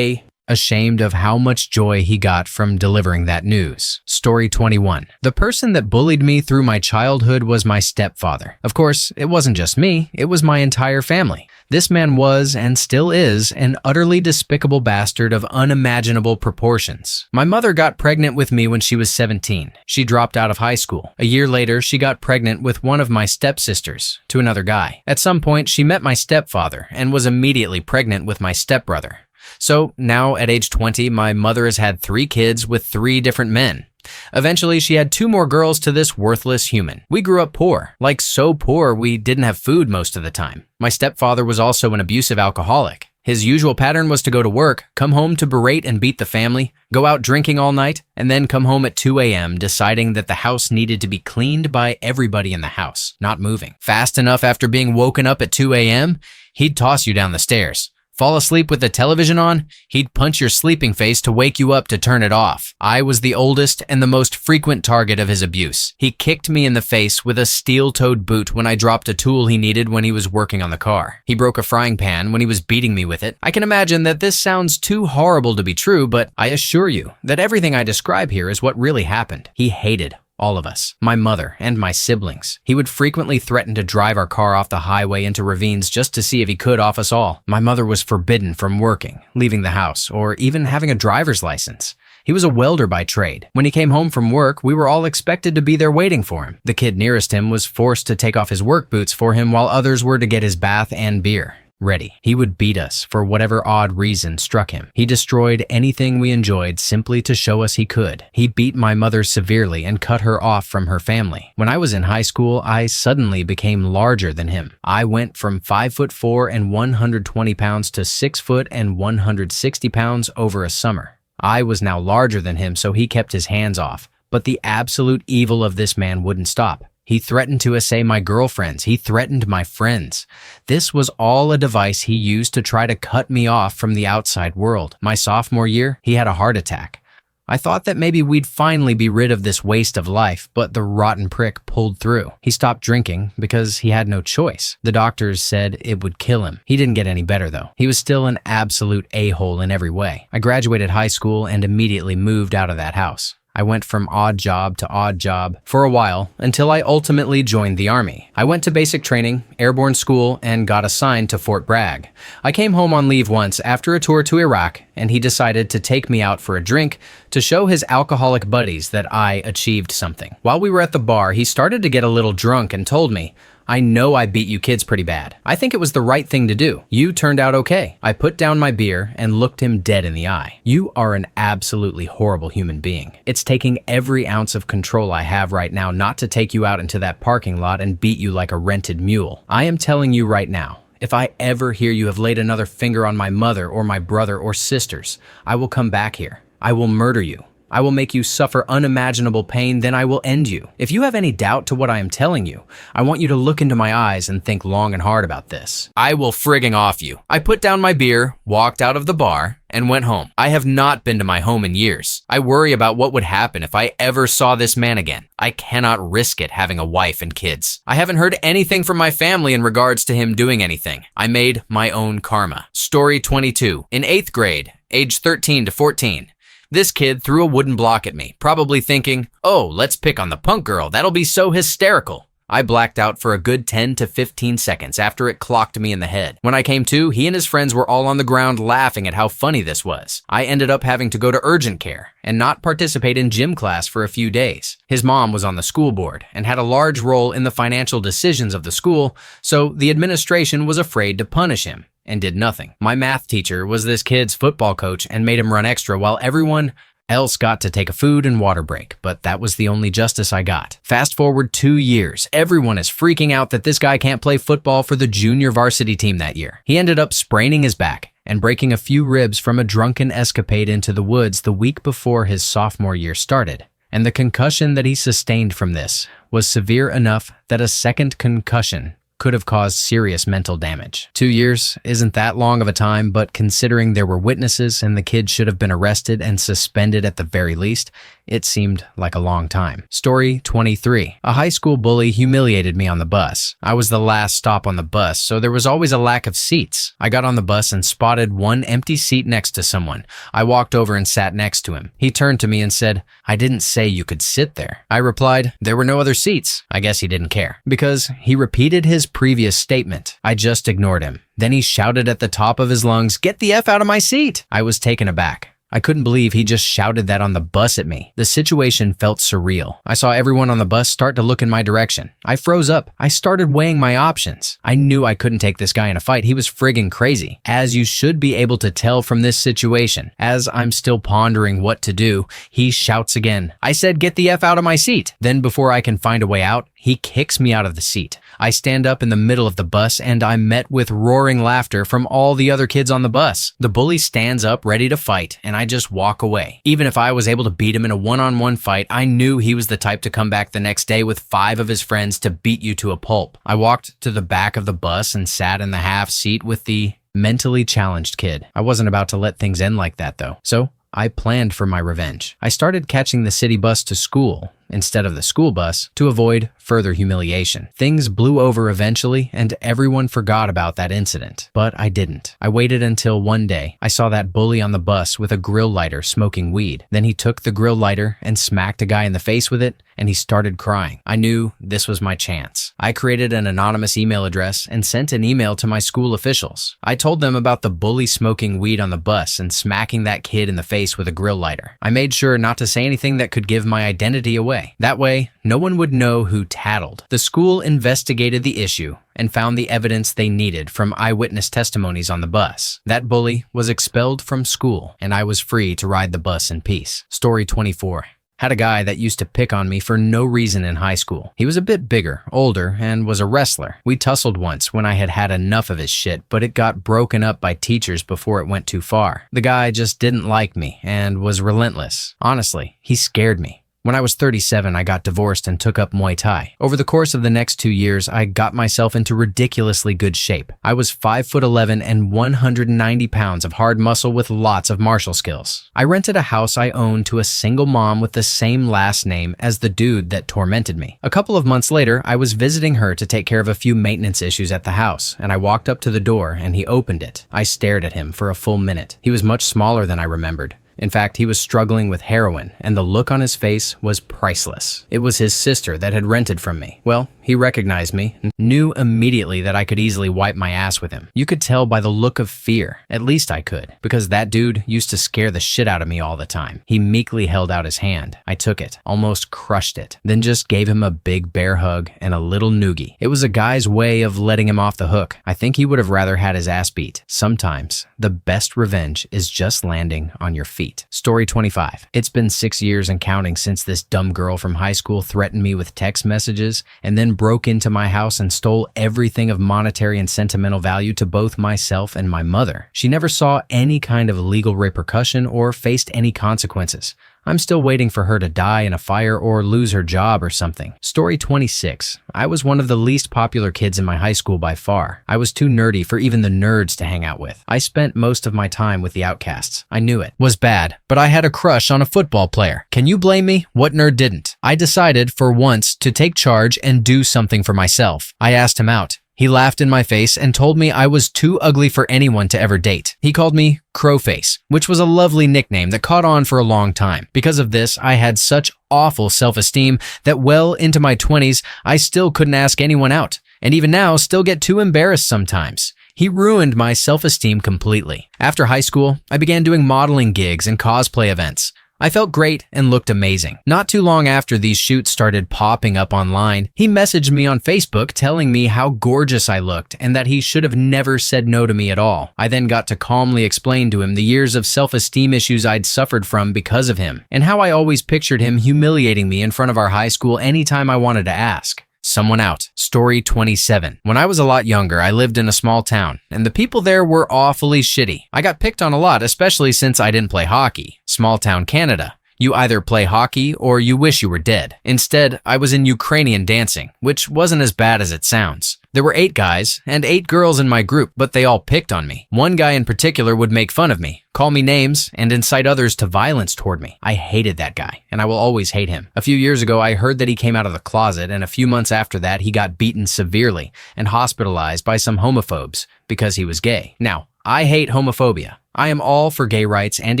ashamed of how much joy he got from delivering that news. Story 21. The person that bullied me through my childhood was my stepfather. Of course, it wasn't just me, it was my entire family. This man was, and still is, an utterly despicable bastard of unimaginable proportions. My mother got pregnant with me when she was 17. She dropped out of high school. A year later, she got pregnant with one of my stepsisters to another guy. At some point, she met my stepfather and was immediately pregnant with my stepbrother. So now at age 20, my mother has had 3 kids with 3 different men. Eventually, she had 2 more girls to this worthless human. We grew up poor, like so poor we didn't have food most of the time. My stepfather was also an abusive alcoholic. His usual pattern was to go to work, come home to berate and beat the family, go out drinking all night, and then come home at 2 a.m. deciding that the house needed to be cleaned by everybody in the house, not moving. Fast enough after being woken up at 2 a.m., he'd toss you down the stairs. Fall asleep with the television on? He'd punch your sleeping face to wake you up to turn it off. I was the oldest and the most frequent target of his abuse. He kicked me in the face with a steel-toed boot when I dropped a tool he needed when he was working on the car. He broke a frying pan when he was beating me with it. I can imagine that this sounds too horrible to be true, but I assure you that everything I describe here is what really happened. He hated all of us, my mother and my siblings. He would frequently threaten to drive our car off the highway into ravines just to see if he could off us all. My mother was forbidden from working, leaving the house, or even having a driver's license. He was a welder by trade. When he came home from work, we were all expected to be there waiting for him. The kid nearest him was forced to take off his work boots for him while others were to get his bath and beer ready. He would beat us for whatever odd reason struck him. He destroyed anything we enjoyed simply to show us he could. He beat my mother severely and cut her off from her family. When I was in high school, I suddenly became larger than him. I went from 5'4" and 120 pounds to 6 foot and 160 pounds over a summer. I was now larger than him, so he kept his hands off. But the absolute evil of this man wouldn't stop. He threatened to assay my girlfriends. He threatened my friends. This was all a device he used to try to cut me off from the outside world. My sophomore year, he had a heart attack. I thought that maybe we'd finally be rid of this waste of life, but the rotten prick pulled through. He stopped drinking because he had no choice. The doctors said it would kill him. He didn't get any better though. He was still an absolute a-hole in every way. I graduated high school and immediately moved out of that house. I went from odd job to odd job for a while until I ultimately joined the Army. I went to basic training, airborne school, and got assigned to Fort Bragg. I came home on leave once after a tour to Iraq, and he decided to take me out for a drink to show his alcoholic buddies that I achieved something. While we were at the bar, he started to get a little drunk and told me, "I know I beat you kids pretty bad. I think it was the right thing to do. You turned out okay." I put down my beer and looked him dead in the eye. "You are an absolutely horrible human being. It's taking every ounce of control I have right now not to take you out into that parking lot and beat you like a rented mule. I am telling you right now, if I ever hear you have laid another finger on my mother or my brother or sisters, I will come back here. I will murder you. I will make you suffer unimaginable pain, then I will end you. If you have any doubt to what I am telling you, I want you to look into my eyes and think long and hard about this. I will frigging off you." I put down my beer, walked out of the bar, and went home. I have not been to my home in years. I worry about what would happen if I ever saw this man again. I cannot risk it having a wife and kids. I haven't heard anything from my family in regards to him doing anything. I made my own karma. Story 22. In 8th grade, age 13 to 14. This kid threw a wooden block at me, probably thinking, "Oh, let's pick on the punk girl, that'll be so hysterical." I blacked out for a good 10 to 15 seconds after it clocked me in the head. When I came to, he and his friends were all on the ground laughing at how funny this was. I ended up having to go to urgent care and not participate in gym class for a few days. His mom was on the school board and had a large role in the financial decisions of the school, so the administration was afraid to punish him and did nothing. My math teacher was this kid's football coach and made him run extra while everyone else got to take a food and water break, but that was the only justice I got. Fast forward 2 years, everyone is freaking out that this guy can't play football for the junior varsity team that year. He ended up spraining his back and breaking a few ribs from a drunken escapade into the woods the week before his sophomore year started. And the concussion that he sustained from this was severe enough that a second concussion could have caused serious mental damage. 2 years isn't that long of a time, but considering there were witnesses and the kid should have been arrested and suspended at the very least, it seemed like a long time. Story 23. A high school bully humiliated me on the bus. I was the last stop on the bus, so there was always a lack of seats. I got on the bus and spotted one empty seat next to someone. I walked over and sat next to him. He turned to me and said, "I didn't say you could sit there." I replied, "There were no other seats." I guess he didn't care, because he repeated his previous statement. I just ignored him. Then he shouted at the top of his lungs, "Get the F out of my seat!" I was taken aback. I couldn't believe he just shouted that on the bus at me. The situation felt surreal. I saw everyone on the bus start to look in my direction. I froze up. I started weighing my options. I knew I couldn't take this guy in a fight. He was friggin' crazy, as you should be able to tell from this situation. As I'm still pondering what to do, he shouts again. I said, "Get the F out of my seat." Then before I can find a way out, he kicks me out of the seat. I stand up in the middle of the bus and I'm met with roaring laughter from all the other kids on the bus. The bully stands up ready to fight and I just walk away. Even if I was able to beat him in a one-on-one fight, I knew he was the type to come back the next day with 5 of his friends to beat you to a pulp. I walked to the back of the bus and sat in the half seat with the mentally challenged kid. I wasn't about to let things end like that though. So I planned for my revenge. I started catching the city bus to school instead of the school bus to avoid further humiliation. Things blew over eventually, and everyone forgot about that incident. But I didn't. I waited until one day I saw that bully on the bus with a grill lighter smoking weed. Then he took the grill lighter and smacked a guy in the face with it, and he started crying. I knew this was my chance. I created an anonymous email address and sent an email to my school officials. I told them about the bully smoking weed on the bus and smacking that kid in the face with a grill lighter. I made sure not to say anything that could give my identity away. That way, no one would know who tattled. The school investigated the issue and found the evidence they needed from eyewitness testimonies on the bus. That bully was expelled from school, and I was free to ride the bus in peace. Story 24. Had a guy that used to pick on me for no reason in high school. He was a bit bigger, older, and was a wrestler. We tussled once when I had had enough of his shit, but it got broken up by teachers before it went too far. The guy just didn't like me and was relentless. Honestly, he scared me. When I was 37, I got divorced and took up Muay Thai. Over the course of the next 2 years, I got myself into ridiculously good shape. I was 5'11" and 190 pounds of hard muscle with lots of martial skills. I rented a house I owned to a single mom with the same last name as the dude that tormented me. A couple of months later, I was visiting her to take care of a few maintenance issues at the house, and I walked up to the door and he opened it. I stared at him for a full minute. He was much smaller than I remembered. In fact, he was struggling with heroin, and the look on his face was priceless. It was his sister that had rented from me. Well, he recognized me and knew immediately that I could easily wipe my ass with him. You could tell by the look of fear. At least I could, because that dude used to scare the shit out of me all the time. He meekly held out his hand. I took it, almost crushed it, then just gave him a big bear hug and a little noogie. It was a guy's way of letting him off the hook. I think he would have rather had his ass beat. Sometimes, the best revenge is just landing on your feet. Story 25. It's been 6 years and counting since this dumb girl from high school threatened me with text messages and then broke into my house and stole everything of monetary and sentimental value to both myself and my mother. She never saw any kind of legal repercussion or faced any consequences. I'm still waiting for her to die in a fire or lose her job or something. Story 26. I was one of the least popular kids in my high school by far. I was too nerdy for even the nerds to hang out with. I spent most of my time with the outcasts. I knew it was bad, but I had a crush on a football player. Can you blame me? What nerd didn't? I decided for once to take charge and do something for myself. I asked him out. He laughed in my face and told me I was too ugly for anyone to ever date. He called me Crowface, which was a lovely nickname that caught on for a long time. Because of this, I had such awful self-esteem that well into my 20s, I still couldn't ask anyone out. And even now, still get too embarrassed sometimes. He ruined my self-esteem completely. After high school, I began doing modeling gigs and cosplay events. I felt great and looked amazing. Not too long after these shoots started popping up online, he messaged me on Facebook telling me how gorgeous I looked and that he should have never said no to me at all. I then got to calmly explain to him the years of self-esteem issues I'd suffered from because of him, and how I always pictured him humiliating me in front of our high school anytime I wanted to ask someone out. Story 27. When I was a lot younger, I lived in a small town, and the people there were awfully shitty. I got picked on a lot, especially since I didn't play hockey. Small town Canada. You either play hockey or you wish you were dead. Instead, I was in Ukrainian dancing, which wasn't as bad as it sounds. There were 8 guys and 8 girls in my group, but they all picked on me. One guy in particular would make fun of me, call me names, and incite others to violence toward me. I hated that guy, and I will always hate him. A few years ago, I heard that he came out of the closet, and a few months after that, he got beaten severely and hospitalized by some homophobes because he was gay. Now, I hate homophobia. I am all for gay rights and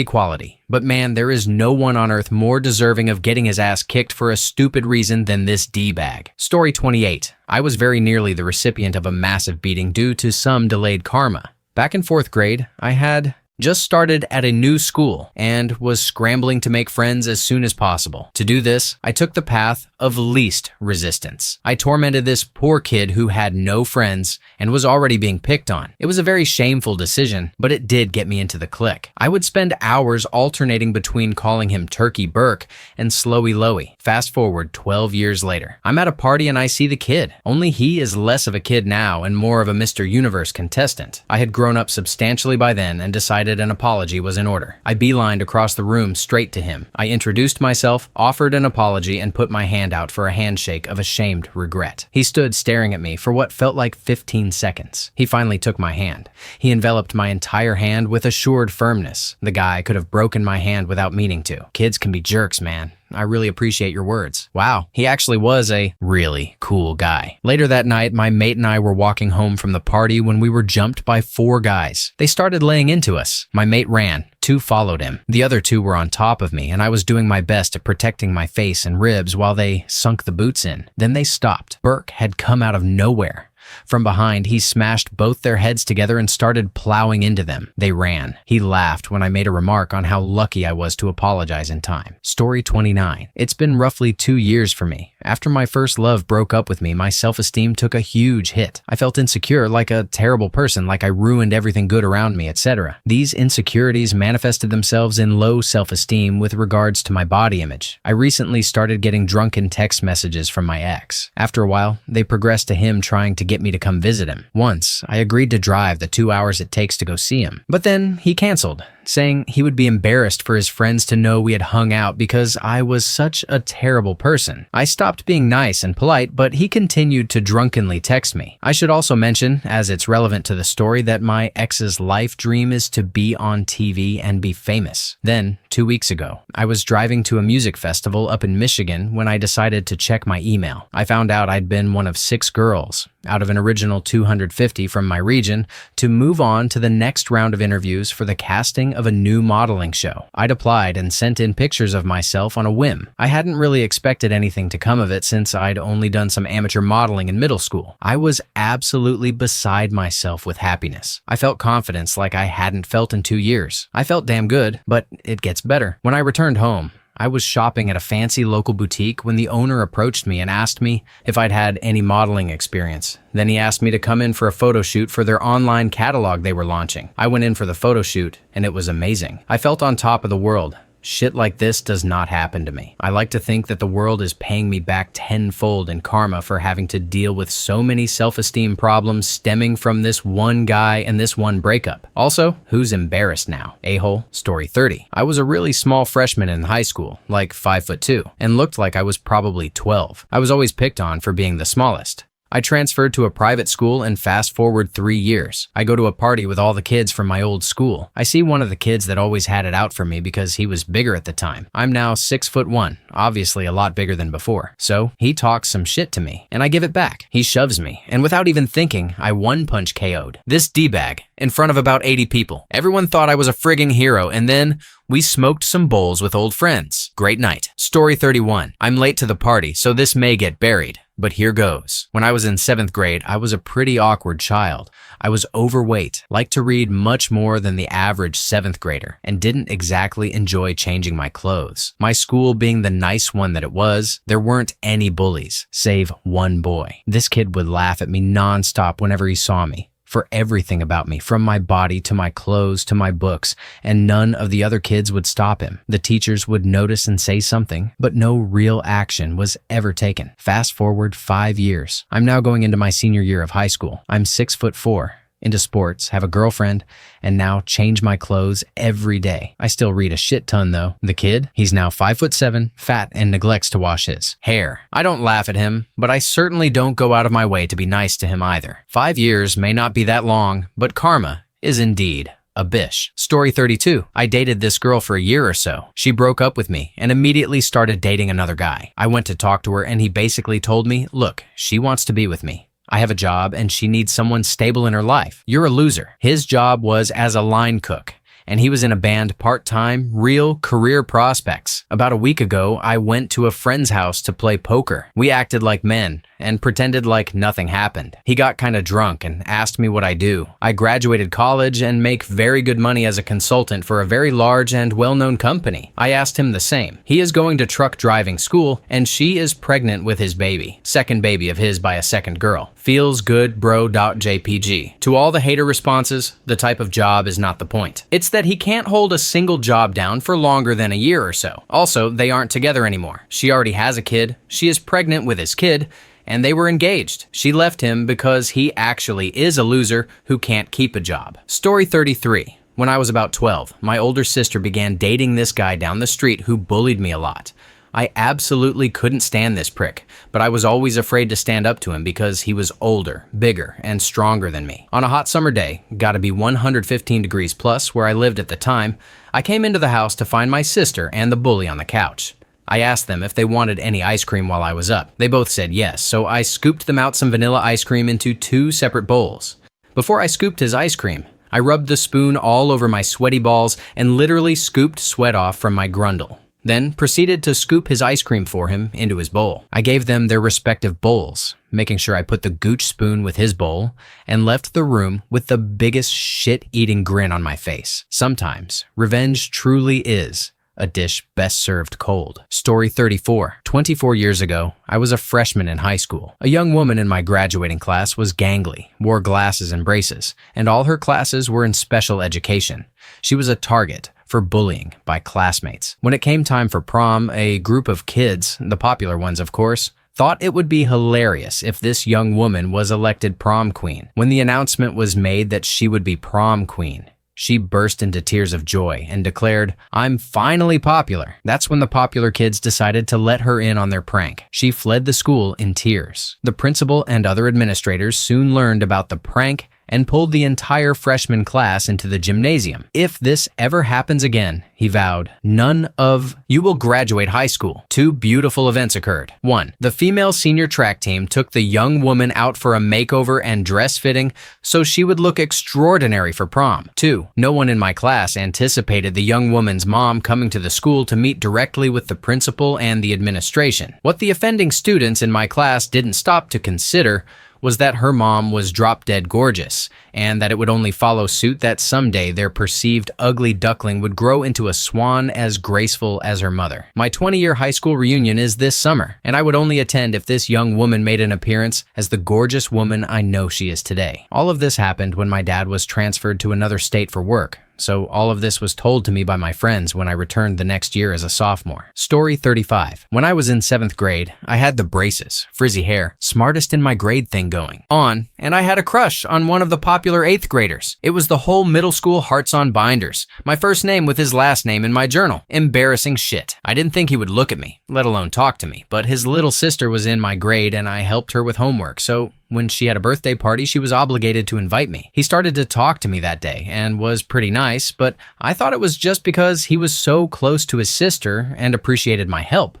equality, but man, there is no one on earth more deserving of getting his ass kicked for a stupid reason than this D-bag. Story 28. I was very nearly the recipient of a massive beating due to some delayed karma. Back in 4th grade, I had just started at a new school and was scrambling to make friends as soon as possible. To do this, I took the path of least resistance. I tormented this poor kid who had no friends and was already being picked on. It was a very shameful decision, but it did get me into the clique. I would spend hours alternating between calling him Turkey Burke and Slowy Lowy. Fast forward 12 years later. I'm at a party and I see the kid. Only he is less of a kid now and more of a Mr. Universe contestant. I had grown up substantially by then and decided decided an apology was in order. I beelined across the room straight to him. I introduced myself, offered an apology, and put my hand out for a handshake of ashamed regret. He stood staring at me for what felt like 15 seconds. He finally took my hand. He enveloped my entire hand with assured firmness. The guy could have broken my hand without meaning to. Kids can be jerks, man. I really appreciate your words. Wow, he actually was a really cool guy. Later that night, my mate and I were walking home from the party when we were jumped by 4 guys. They started laying into us. My mate ran. 2 followed him. The other 2 were on top of me, and I was doing my best at protecting my face and ribs while they sunk the boots in. Then they stopped. Burke had come out of nowhere. From behind, he smashed both their heads together and started plowing into them. They ran. He laughed when I made a remark on how lucky I was to apologize in time. Story 29. It's been roughly 2 years for me. After my first love broke up with me, my self-esteem took a huge hit. I felt insecure, like a terrible person, like I ruined everything good around me, etc. These insecurities manifested themselves in low self-esteem with regards to my body image. I recently started getting drunken text messages from my ex. After a while, they progressed to him trying to get me to come visit him. Once, I agreed to drive the 2 hours it takes to go see him. But then he canceled, saying he would be embarrassed for his friends to know we had hung out because I was such a terrible person. I stopped being nice and polite, but he continued to drunkenly text me. I should also mention, as it's relevant to the story, that my ex's life dream is to be on TV and be famous. Then, 2 weeks ago, I was driving to a music festival up in Michigan when I decided to check my email. I found out I'd been one of 6 girls, out of an original 250 from my region, to move on to the next round of interviews for the casting of a new modeling show. I'd applied and sent in pictures of myself on a whim. I hadn't really expected anything to come of it since I'd only done some amateur modeling in middle school. I was absolutely beside myself with happiness. I felt confidence like I hadn't felt in 2 years. I felt damn good, but it gets better. When I returned home, I was shopping at a fancy local boutique when the owner approached me and asked me if I'd had any modeling experience. Then he asked me to come in for a photo shoot for their online catalog they were launching. I went in for the photo shoot, and it was amazing. I felt on top of the world. Shit like this does not happen to me. I like to think that the world is paying me back tenfold in karma for having to deal with so many self-esteem problems stemming from this one guy and this one breakup. Also, who's embarrassed now? A-hole. Story 30. I was a really small freshman in high school, like 5'2", and looked like I was probably 12. I was always picked on for being the smallest. I transferred to a private school and fast forward 3 years. I go to a party with all the kids from my old school. I see one of the kids that always had it out for me because he was bigger at the time. I'm now 6'1", obviously a lot bigger than before. So he talks some shit to me, and I give it back. He shoves me, and without even thinking, I one-punch KO'd this D-bag in front of about 80 people. Everyone thought I was a frigging hero, and then we smoked some bowls with old friends. Great night. Story 31. I'm late to the party, so this may get buried. But here goes. When I was in 7th grade, I was a pretty awkward child. I was overweight, liked to read much more than the average 7th grader, and didn't exactly enjoy changing my clothes. My school being the nice one that it was, there weren't any bullies, save one boy. This kid would laugh at me nonstop whenever he saw me. For everything about me, from my body to my clothes to my books, and none of the other kids would stop him. The teachers would notice and say something, but no real action was ever taken. Fast forward 5 years. I'm now going into my senior year of high school. I'm 6'4", into sports, have a girlfriend, and now change my clothes every day. I still read a shit ton though. The kid, he's now 5'7", fat, and neglects to wash his hair. I don't laugh at him, but I certainly don't go out of my way to be nice to him either. 5 years may not be that long, but karma is indeed a bish. Story 32. I dated this girl for a year or so. She broke up with me and immediately started dating another guy. I went to talk to her and he basically told me, look, she wants to be with me. I have a job and she needs someone stable in her life. You're a loser. His job was as a line cook, and he was in a band part-time, real career prospects. About a week ago, I went to a friend's house to play poker. We acted like men and pretended like nothing happened. He got kind of drunk and asked me what I do. I graduated college and make very good money as a consultant for a very large and well-known company. I asked him the same. He is going to truck driving school and she is pregnant with his baby. Second baby of his by a second girl. Feels good bro.jpg. To all the hater responses, the type of job is not the point. It's that he can't hold a single job down for longer than a year or so. Also, they aren't together anymore. She already has a kid, she is pregnant with his kid, and they were engaged. She left him because he actually is a loser who can't keep a job. Story 33. When I was about 12, my older sister began dating this guy down the street who bullied me a lot. I absolutely couldn't stand this prick, but I was always afraid to stand up to him because he was older, bigger, and stronger than me. On a hot summer day, gotta be 115 degrees plus where I lived at the time, I came into the house to find my sister and the bully on the couch. I asked them if they wanted any ice cream while I was up. They both said yes, so I scooped them out some vanilla ice cream into 2 separate bowls. Before I scooped his ice cream, I rubbed the spoon all over my sweaty balls and literally scooped sweat off from my grundle. Then proceeded to scoop his ice cream for him into his bowl. I gave them their respective bowls, making sure I put the gooch spoon with his bowl, and left the room with the biggest shit-eating grin on my face. Sometimes, revenge truly is a dish best served cold. Story 34. 24 years ago, I was a freshman in high school. A young woman in my graduating class was gangly, wore glasses and braces, and all her classes were in special education. She was a target for bullying by classmates. When it came time for prom, a group of kids, the popular ones of course, thought it would be hilarious if this young woman was elected prom queen. When the announcement was made that she would be prom queen, she burst into tears of joy and declared, "I'm finally popular." That's when the popular kids decided to let her in on their prank. She fled the school in tears. The principal and other administrators soon learned about the prank and pulled the entire freshman class into the gymnasium. If this ever happens again, he vowed, you will graduate high school. 2 beautiful events occurred. 1. The female senior track team took the young woman out for a makeover and dress fitting so she would look extraordinary for prom. 2. No one in my class anticipated the young woman's mom coming to the school to meet directly with the principal and the administration. What the offending students in my class didn't stop to consider was that her mom was drop-dead gorgeous, and that it would only follow suit that someday their perceived ugly duckling would grow into a swan as graceful as her mother. My 20-year high school reunion is this summer, and I would only attend if this young woman made an appearance as the gorgeous woman I know she is today. All of this happened when my dad was transferred to another state for work, so all of this was told to me by my friends when I returned the next year as a sophomore. Story 35. When I was in 7th grade, I had the braces, frizzy hair, smartest in my grade thing going on, and I had a crush on one of the popular 8th graders. It was the whole middle school hearts on binders. My first name with his last name in my journal. Embarrassing shit. I didn't think he would look at me, let alone talk to me, but his little sister was in my grade and I helped her with homework, so when she had a birthday party, she was obligated to invite me. He started to talk to me that day and was pretty nice, but I thought it was just because he was so close to his sister and appreciated my help.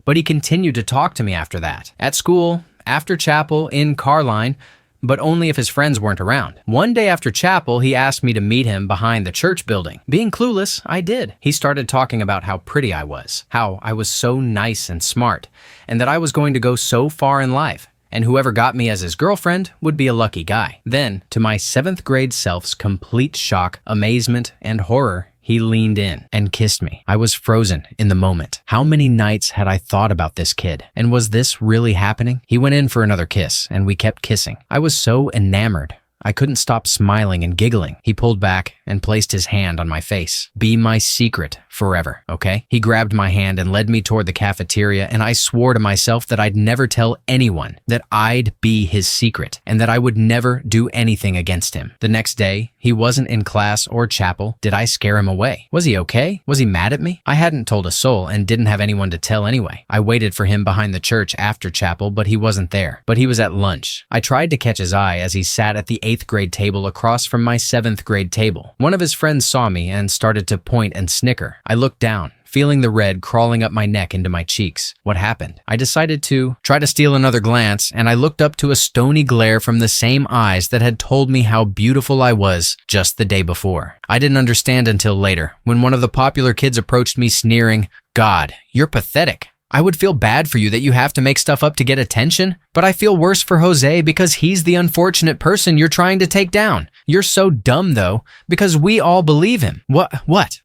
But he continued to talk to me after that. At school, after chapel, in car line, but only if his friends weren't around. One day after chapel, he asked me to meet him behind the church building. Being clueless, I did. He started talking about how pretty I was, how I was so nice and smart, and that I was going to go so far in life, and whoever got me as his girlfriend would be a lucky guy. Then, to my 7th grade self's complete shock, amazement, and horror, he leaned in and kissed me. I was frozen in the moment. How many nights had I thought about this kid? And was this really happening? He went in for another kiss, and we kept kissing. I was so enamored. I couldn't stop smiling and giggling. He pulled back and placed his hand on my face. "Be my secret forever, okay?" He grabbed my hand and led me toward the cafeteria, and I swore to myself that I'd never tell anyone, that I'd be his secret, and that I would never do anything against him. The next day, he wasn't in class or chapel. Did I scare him away? Was he okay? Was he mad at me? I hadn't told a soul and didn't have anyone to tell anyway. I waited for him behind the church after chapel, but he wasn't there. But he was at lunch. I tried to catch his eye as he sat at the 8th grade table across from my 7th grade table. One of his friends saw me and started to point and snicker. I looked down, feeling the red crawling up my neck into my cheeks. What happened? I decided to try to steal another glance, and I looked up to a stony glare from the same eyes that had told me how beautiful I was just the day before. I didn't understand until later, when one of the popular kids approached me sneering, "God, you're pathetic. I would feel bad for you that you have to make stuff up to get attention, but I feel worse for Jose because he's the unfortunate person you're trying to take down. You're so dumb, though, because we all believe him." What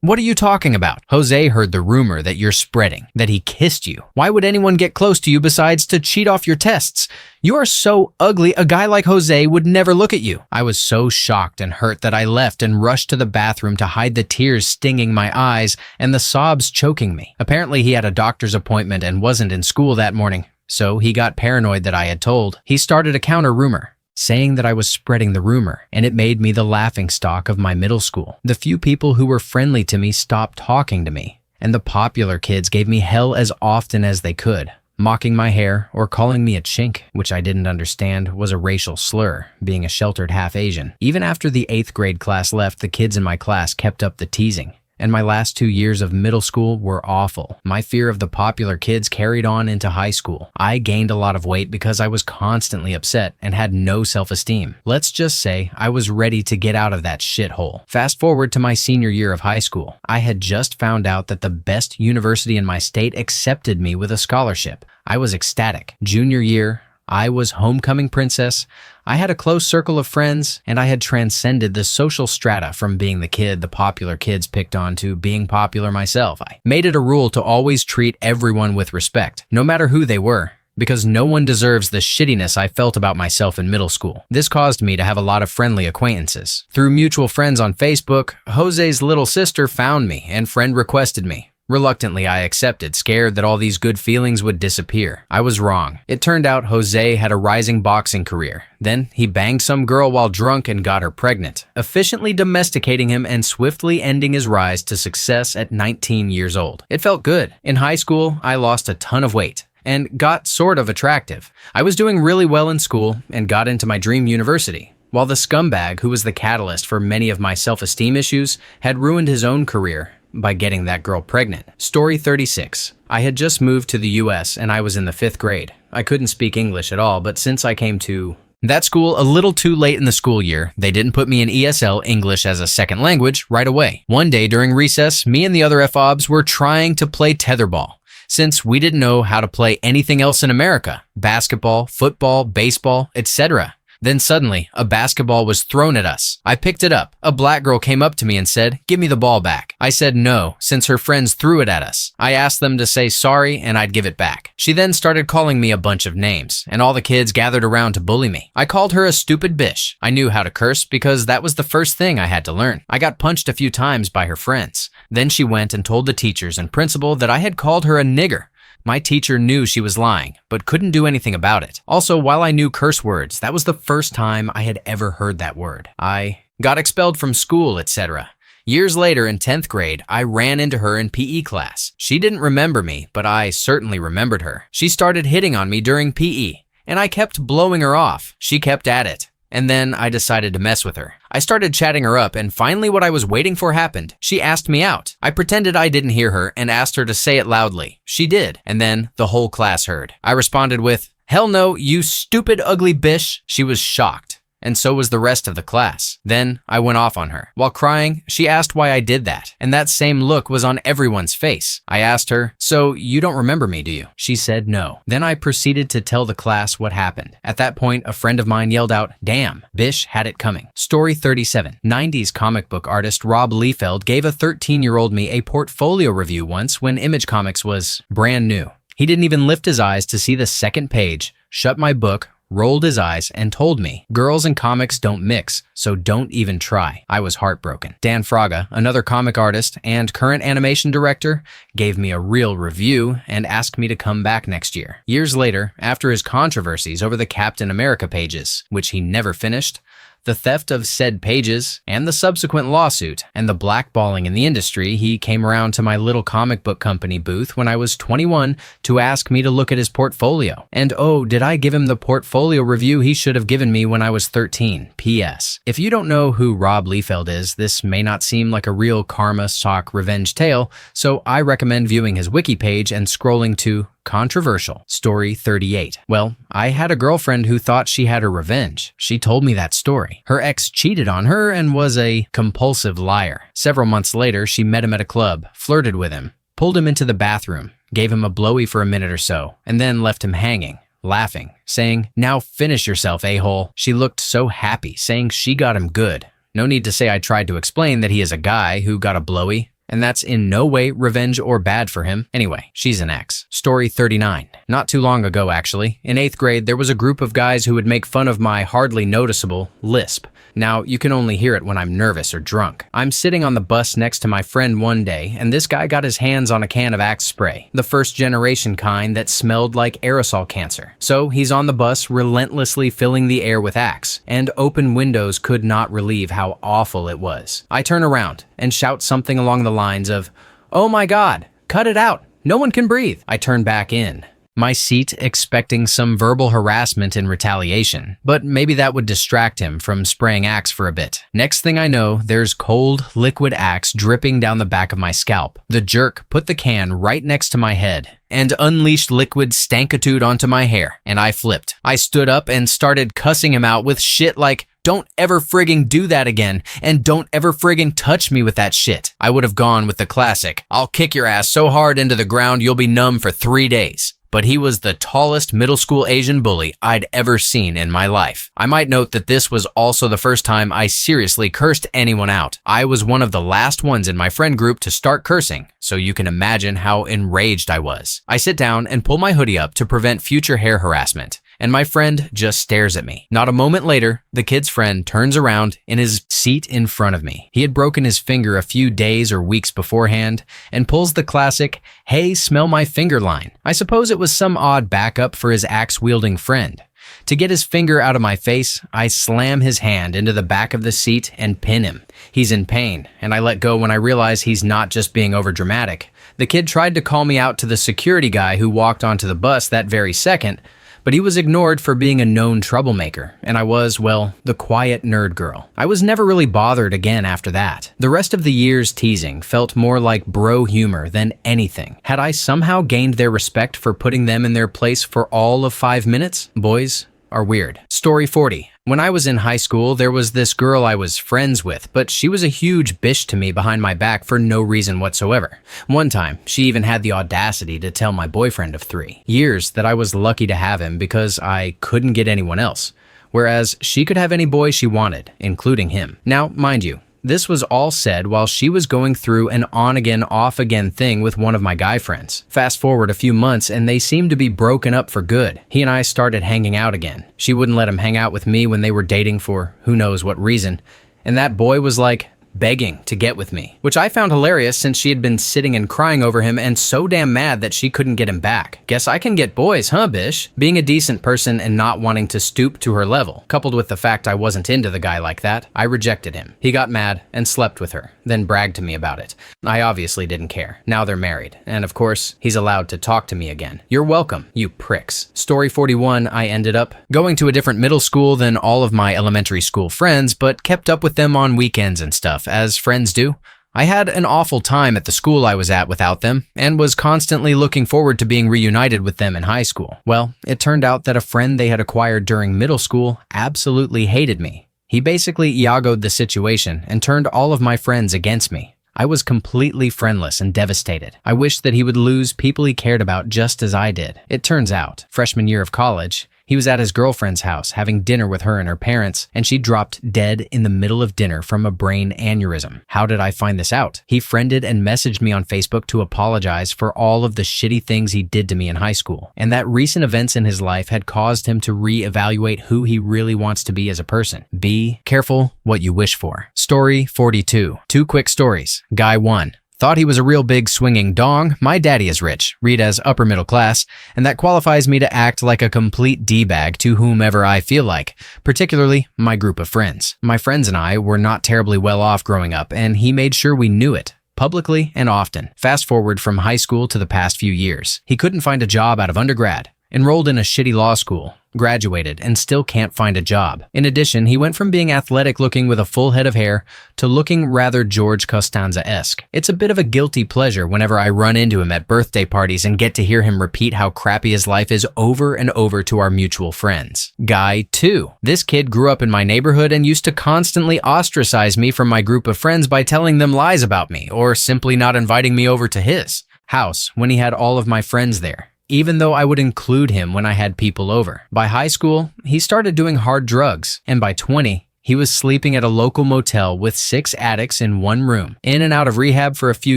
are you talking about? Jose heard the rumor that you're spreading, that he kissed you. Why would anyone get close to you besides to cheat off your tests? You are so ugly, a guy like Jose would never look at you. I was so shocked and hurt that I left and rushed to the bathroom to hide the tears stinging my eyes and the sobs choking me. Apparently, he had a doctor's appointment and wasn't in school that morning, so he got paranoid that I had told. He started a counter rumor. saying that I was spreading the rumor, and it made me the laughingstock of my middle school. The few people who were friendly to me stopped talking to me, and the popular kids gave me hell as often as they could, mocking my hair or calling me a chink, which I didn't understand was a racial slur, being a sheltered half-Asian. Even after the 8th grade class left, the kids in my class kept up the teasing, and my last 2 years of middle school were awful. My fear of the popular kids carried on into high school. I gained a lot of weight because I was constantly upset and had no self-esteem. Let's just say I was ready to get out of that shithole. Fast forward to my senior year of high school. I had just found out that the best university in my state accepted me with a scholarship. I was ecstatic. Junior year, I was homecoming princess. I had a close circle of friends, and I had transcended the social strata from being the kid the popular kids picked on to being popular myself. I made it a rule to always treat everyone with respect, no matter who they were, because no one deserves the shittiness I felt about myself in middle school. This caused me to have a lot of friendly acquaintances. Through mutual friends on Facebook, Jose's little sister found me and friend requested me. Reluctantly, I accepted, scared that all these good feelings would disappear. I was wrong. It turned out Jose had a rising boxing career. Then he banged some girl while drunk and got her pregnant, efficiently domesticating him and swiftly ending his rise to success at 19 years old. It felt good. In high school, I lost a ton of weight and got sort of attractive. I was doing really well in school and got into my dream university, while the scumbag who was the catalyst for many of my self-esteem issues had ruined his own career by getting that girl pregnant. Story 36. I had just moved to the US and I was in the 5th grade. I couldn't speak English at all, but since I came to that school a little too late in the school year, they didn't put me in ESL, English as a second language, right away. One day during recess, me and the other FOBs were trying to play tetherball, since we didn't know how to play anything else in America: basketball, football, baseball, etc. Then suddenly, a basketball was thrown at us. I picked it up. A black girl came up to me and said, "Give me the ball back." I said no, since her friends threw it at us. I asked them to say sorry and I'd give it back. She then started calling me a bunch of names, and all the kids gathered around to bully me. I called her a stupid bitch. I knew how to curse because that was the first thing I had to learn. I got punched a few times by her friends. Then she went and told the teachers and principal that I had called her a nigger. My teacher knew she was lying, but couldn't do anything about it. Also, while I knew curse words, that was the first time I had ever heard that word. I got expelled from school, etc. Years later, in 10th grade, I ran into her in PE class. She didn't remember me, but I certainly remembered her. She started hitting on me during PE, and I kept blowing her off. She kept at it. And then I decided to mess with her. I started chatting her up, and finally what I was waiting for happened. She asked me out. I pretended I didn't hear her and asked her to say it loudly. She did, and then the whole class heard. I responded with, "Hell no, you stupid ugly bitch." She was shocked, and so was the rest of the class. Then I went off on her. While crying, she asked why I did that, and that same look was on everyone's face. I asked her, "So you don't remember me, do you?" She said no. Then I proceeded to tell the class what happened. At that point, a friend of mine yelled out, "Damn, Bish had it coming." Story 37. 90s comic book artist Rob Liefeld gave a 13-year-old me a portfolio review once when Image Comics was brand new. He didn't even lift his eyes to see the second page, shut my book, rolled his eyes, and told me, "Girls and comics don't mix, so don't even try." I was heartbroken. Dan Fraga, another comic artist and current animation director, gave me a real review and asked me to come back next year. Years later, after his controversies over the Captain America pages, which he never finished, the theft of said pages, and the subsequent lawsuit, and the blackballing in the industry, he came around to my little comic book company booth when I was 21 to ask me to look at his portfolio. And oh, did I give him the portfolio review he should have given me when I was 13. P.S. If you don't know who Rob Liefeld is, this may not seem like a real karma sock revenge tale, so I recommend viewing his wiki page and scrolling to controversial. Story 38. Well, I had a girlfriend who thought she had her revenge. She told me that story. Her ex cheated on her and was a compulsive liar. Several months later, she met him at a club, flirted with him, pulled him into the bathroom, gave him a blowy for a minute or so, and then left him hanging, laughing, saying, "Now finish yourself, a-hole." She looked so happy, saying she got him good. No need to say I tried to explain that he is a guy who got a blowy and that's in no way revenge or bad for him. Anyway, she's an ex. Story 39. Not too long ago, actually, in 8th grade, there was a group of guys who would make fun of my hardly noticeable lisp. Now, you can only hear it when I'm nervous or drunk. I'm sitting on the bus next to my friend one day, and this guy got his hands on a can of Axe spray, the first generation kind that smelled like aerosol cancer. So he's on the bus, relentlessly filling the air with Axe, and open windows could not relieve how awful it was. I turn around and shout something along the lines of, "Oh my God, cut it out. No one can breathe." I turn back in my seat, expecting some verbal harassment in retaliation, but maybe that would distract him from spraying Axe for a bit. Next thing I know, there's cold, liquid Axe dripping down the back of my scalp. The jerk put the can right next to my head and unleashed liquid stankitude onto my hair, and I flipped. I stood up and started cussing him out with shit like, "Don't ever frigging do that again, and don't ever frigging touch me with that shit." I would have gone with the classic, "I'll kick your ass so hard into the ground you'll be numb for 3 days." But he was the tallest middle school Asian bully I'd ever seen in my life. I might note that this was also the first time I seriously cursed anyone out. I was one of the last ones in my friend group to start cursing, so you can imagine how enraged I was. I sit down and pull my hoodie up to prevent future hair harassment, and my friend just stares at me. Not a moment later, the kid's friend turns around in his seat in front of me. He had broken his finger a few days or weeks beforehand and pulls the classic, "Hey, smell my finger" line. I suppose it was some odd backup for his axe-wielding friend. To get his finger out of my face, I slam his hand into the back of the seat and pin him. He's in pain, and I let go when I realize he's not just being overdramatic. The kid tried to call me out to the security guy who walked onto the bus that very second, but he was ignored for being a known troublemaker, and I was, well, the quiet nerd girl. I was never really bothered again after that. The rest of the year's teasing felt more like bro humor than anything. Had I somehow gained their respect for putting them in their place for all of 5 minutes? Boys are weird. Story 40. When I was in high school, there was this girl I was friends with, but she was a huge bitch to me behind my back for no reason whatsoever. One time, she even had the audacity to tell my boyfriend of 3 years that I was lucky to have him because I couldn't get anyone else, whereas she could have any boy she wanted, including him. Now, mind you, this was all said while she was going through an on-again, off-again thing with one of my guy friends. Fast forward a few months and they seemed to be broken up for good. He and I started hanging out again. She wouldn't let him hang out with me when they were dating for who knows what reason. And that boy was like begging to get with me, which I found hilarious since she had been sitting and crying over him and so damn mad that she couldn't get him back. Guess I can get boys, huh, bish? Being a decent person and not wanting to stoop to her level, coupled with the fact I wasn't into the guy like that, I rejected him. He got mad and slept with her, then bragged to me about it. I obviously didn't care. Now they're married, and of course, he's allowed to talk to me again. You're welcome, you pricks. Story 41, I ended up going to a different middle school than all of my elementary school friends, but kept up with them on weekends and stuff, as friends do. I had an awful time at the school I was at without them, and was constantly looking forward to being reunited with them in high school. Well, it turned out that a friend they had acquired during middle school absolutely hated me. He basically Iago'd the situation and turned all of my friends against me. I was completely friendless and devastated. I wished that he would lose people he cared about just as I did. It turns out, freshman year of college, he was at his girlfriend's house having dinner with her and her parents, and she dropped dead in the middle of dinner from a brain aneurysm. How did I find this out? He friended and messaged me on Facebook to apologize for all of the shitty things he did to me in high school, and that recent events in his life had caused him to reevaluate who he really wants to be as a person. Be careful what you wish for. Story 42. 2 quick stories. Guy 1. Thought he was a real big swinging dong. My daddy is rich, read as upper middle class, and that qualifies me to act like a complete D-bag to whomever I feel like, particularly my group of friends. My friends and I were not terribly well off growing up, and he made sure we knew it, publicly and often. Fast forward from high school to the past few years. He couldn't find a job out of undergrad, enrolled in a shitty law school, graduated, and still can't find a job. In addition, he went from being athletic looking with a full head of hair to looking rather George Costanza-esque. It's a bit of a guilty pleasure whenever I run into him at birthday parties and get to hear him repeat how crappy his life is over and over to our mutual friends. Guy 2. This kid grew up in my neighborhood and used to constantly ostracize me from my group of friends by telling them lies about me or simply not inviting me over to his house when he had all of my friends there, even though I would include him when I had people over. By high school, he started doing hard drugs, and by 20, He was sleeping at a local motel with 6 addicts in one room. In and out of rehab for a few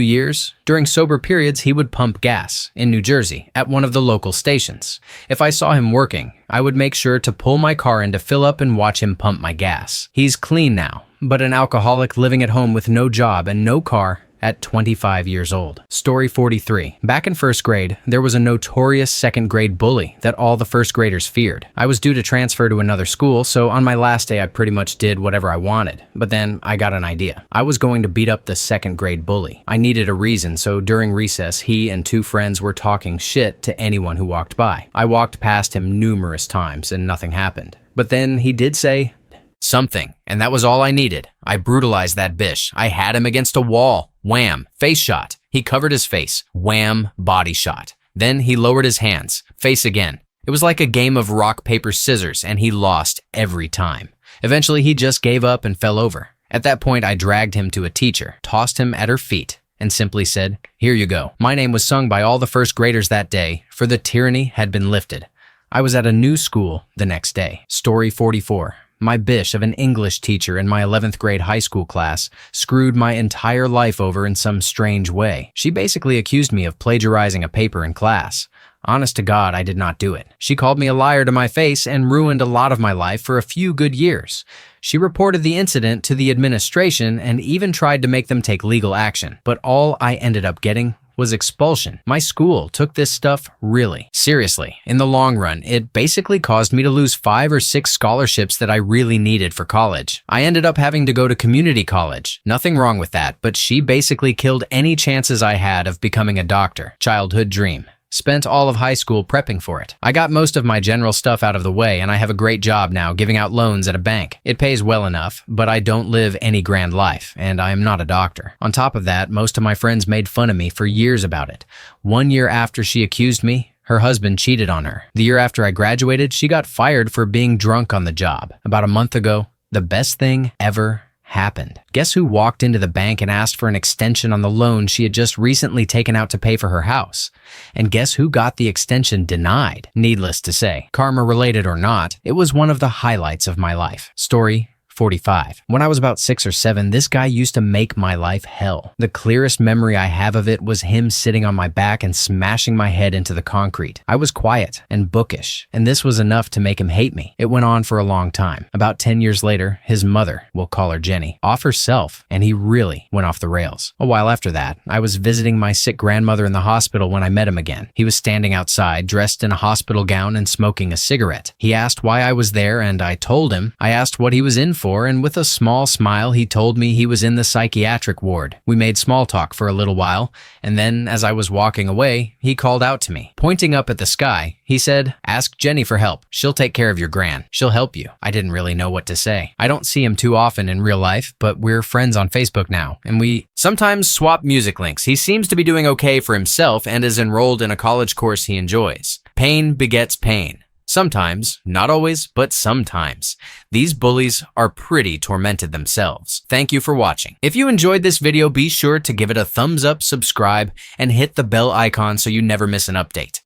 years, during sober periods he would pump gas in New Jersey at one of the local stations. If I saw him working, I would make sure to pull my car in to fill up and watch him pump my gas. He's clean now, but an alcoholic living at home with no job and no car at 25 years old. Story 43. Back in first grade, there was a notorious second grade bully that all the first graders feared. I was due to transfer to another school, so on my last day I pretty much did whatever I wanted. But then I got an idea. I was going to beat up the second grade bully. I needed a reason, so during recess, he and 2 friends were talking shit to anyone who walked by. I walked past him numerous times and nothing happened. But then he did say something, and that was all I needed. I brutalized that bish. I had him against a wall. Wham! Face shot. He covered his face. Wham! Body shot. Then he lowered his hands. Face again. It was like a game of rock, paper, scissors, and he lost every time. Eventually, he just gave up and fell over. At that point, I dragged him to a teacher, tossed him at her feet, and simply said, "Here you go." My name was sung by all the first graders that day, for the tyranny had been lifted. I was at a new school the next day. Story 44. My bish of an English teacher in my 11th grade high school class screwed my entire life over in some strange way. She basically accused me of plagiarizing a paper in class. Honest to God, I did not do it. She called me a liar to my face and ruined a lot of my life for a few good years. She reported the incident to the administration and even tried to make them take legal action. But all I ended up getting was expulsion. My school took this stuff really seriously. In the long run, it basically caused me to lose 5 or 6 scholarships that I really needed for college. I ended up having to go to community college. Nothing wrong with that, but she basically killed any chances I had of becoming a doctor. Childhood dream. Spent all of high school prepping for it. I got most of my general stuff out of the way, and I have a great job now giving out loans at a bank. It pays well enough, but I don't live any grand life, and I am not a doctor. On top of that, most of my friends made fun of me for years about it. 1 year after she accused me, her husband cheated on her. The year after I graduated, she got fired for being drunk on the job. About a month ago, the best thing ever happened. Guess who walked into the bank and asked for an extension on the loan she had just recently taken out to pay for her house? And guess who got the extension denied? Needless to say, karma related or not, it was one of the highlights of my life. Story 45. When I was about 6 or 7, this guy used to make my life hell. The clearest memory I have of it was him sitting on my back and smashing my head into the concrete. I was quiet and bookish, and this was enough to make him hate me. It went on for a long time. About 10 years later, his mother, we'll call her Jenny, off herself, and he really went off the rails. A while after that, I was visiting my sick grandmother in the hospital when I met him again. He was standing outside, dressed in a hospital gown and smoking a cigarette. He asked why I was there, and I told him. I asked what he was in for, and with a small smile, he told me he was in the psychiatric ward. We made small talk for a little while, and then as I was walking away, he called out to me. Pointing up at the sky, he said, "Ask Jenny for help. She'll take care of your gran. She'll help you." I didn't really know what to say. I don't see him too often in real life, but we're friends on Facebook now, and we sometimes swap music links. He seems to be doing okay for himself and is enrolled in a college course he enjoys. Pain begets pain. Sometimes, not always, but sometimes. These bullies are pretty tormented themselves. Thank you for watching. If you enjoyed this video, be sure to give it a thumbs up, subscribe, and hit the bell icon so you never miss an update.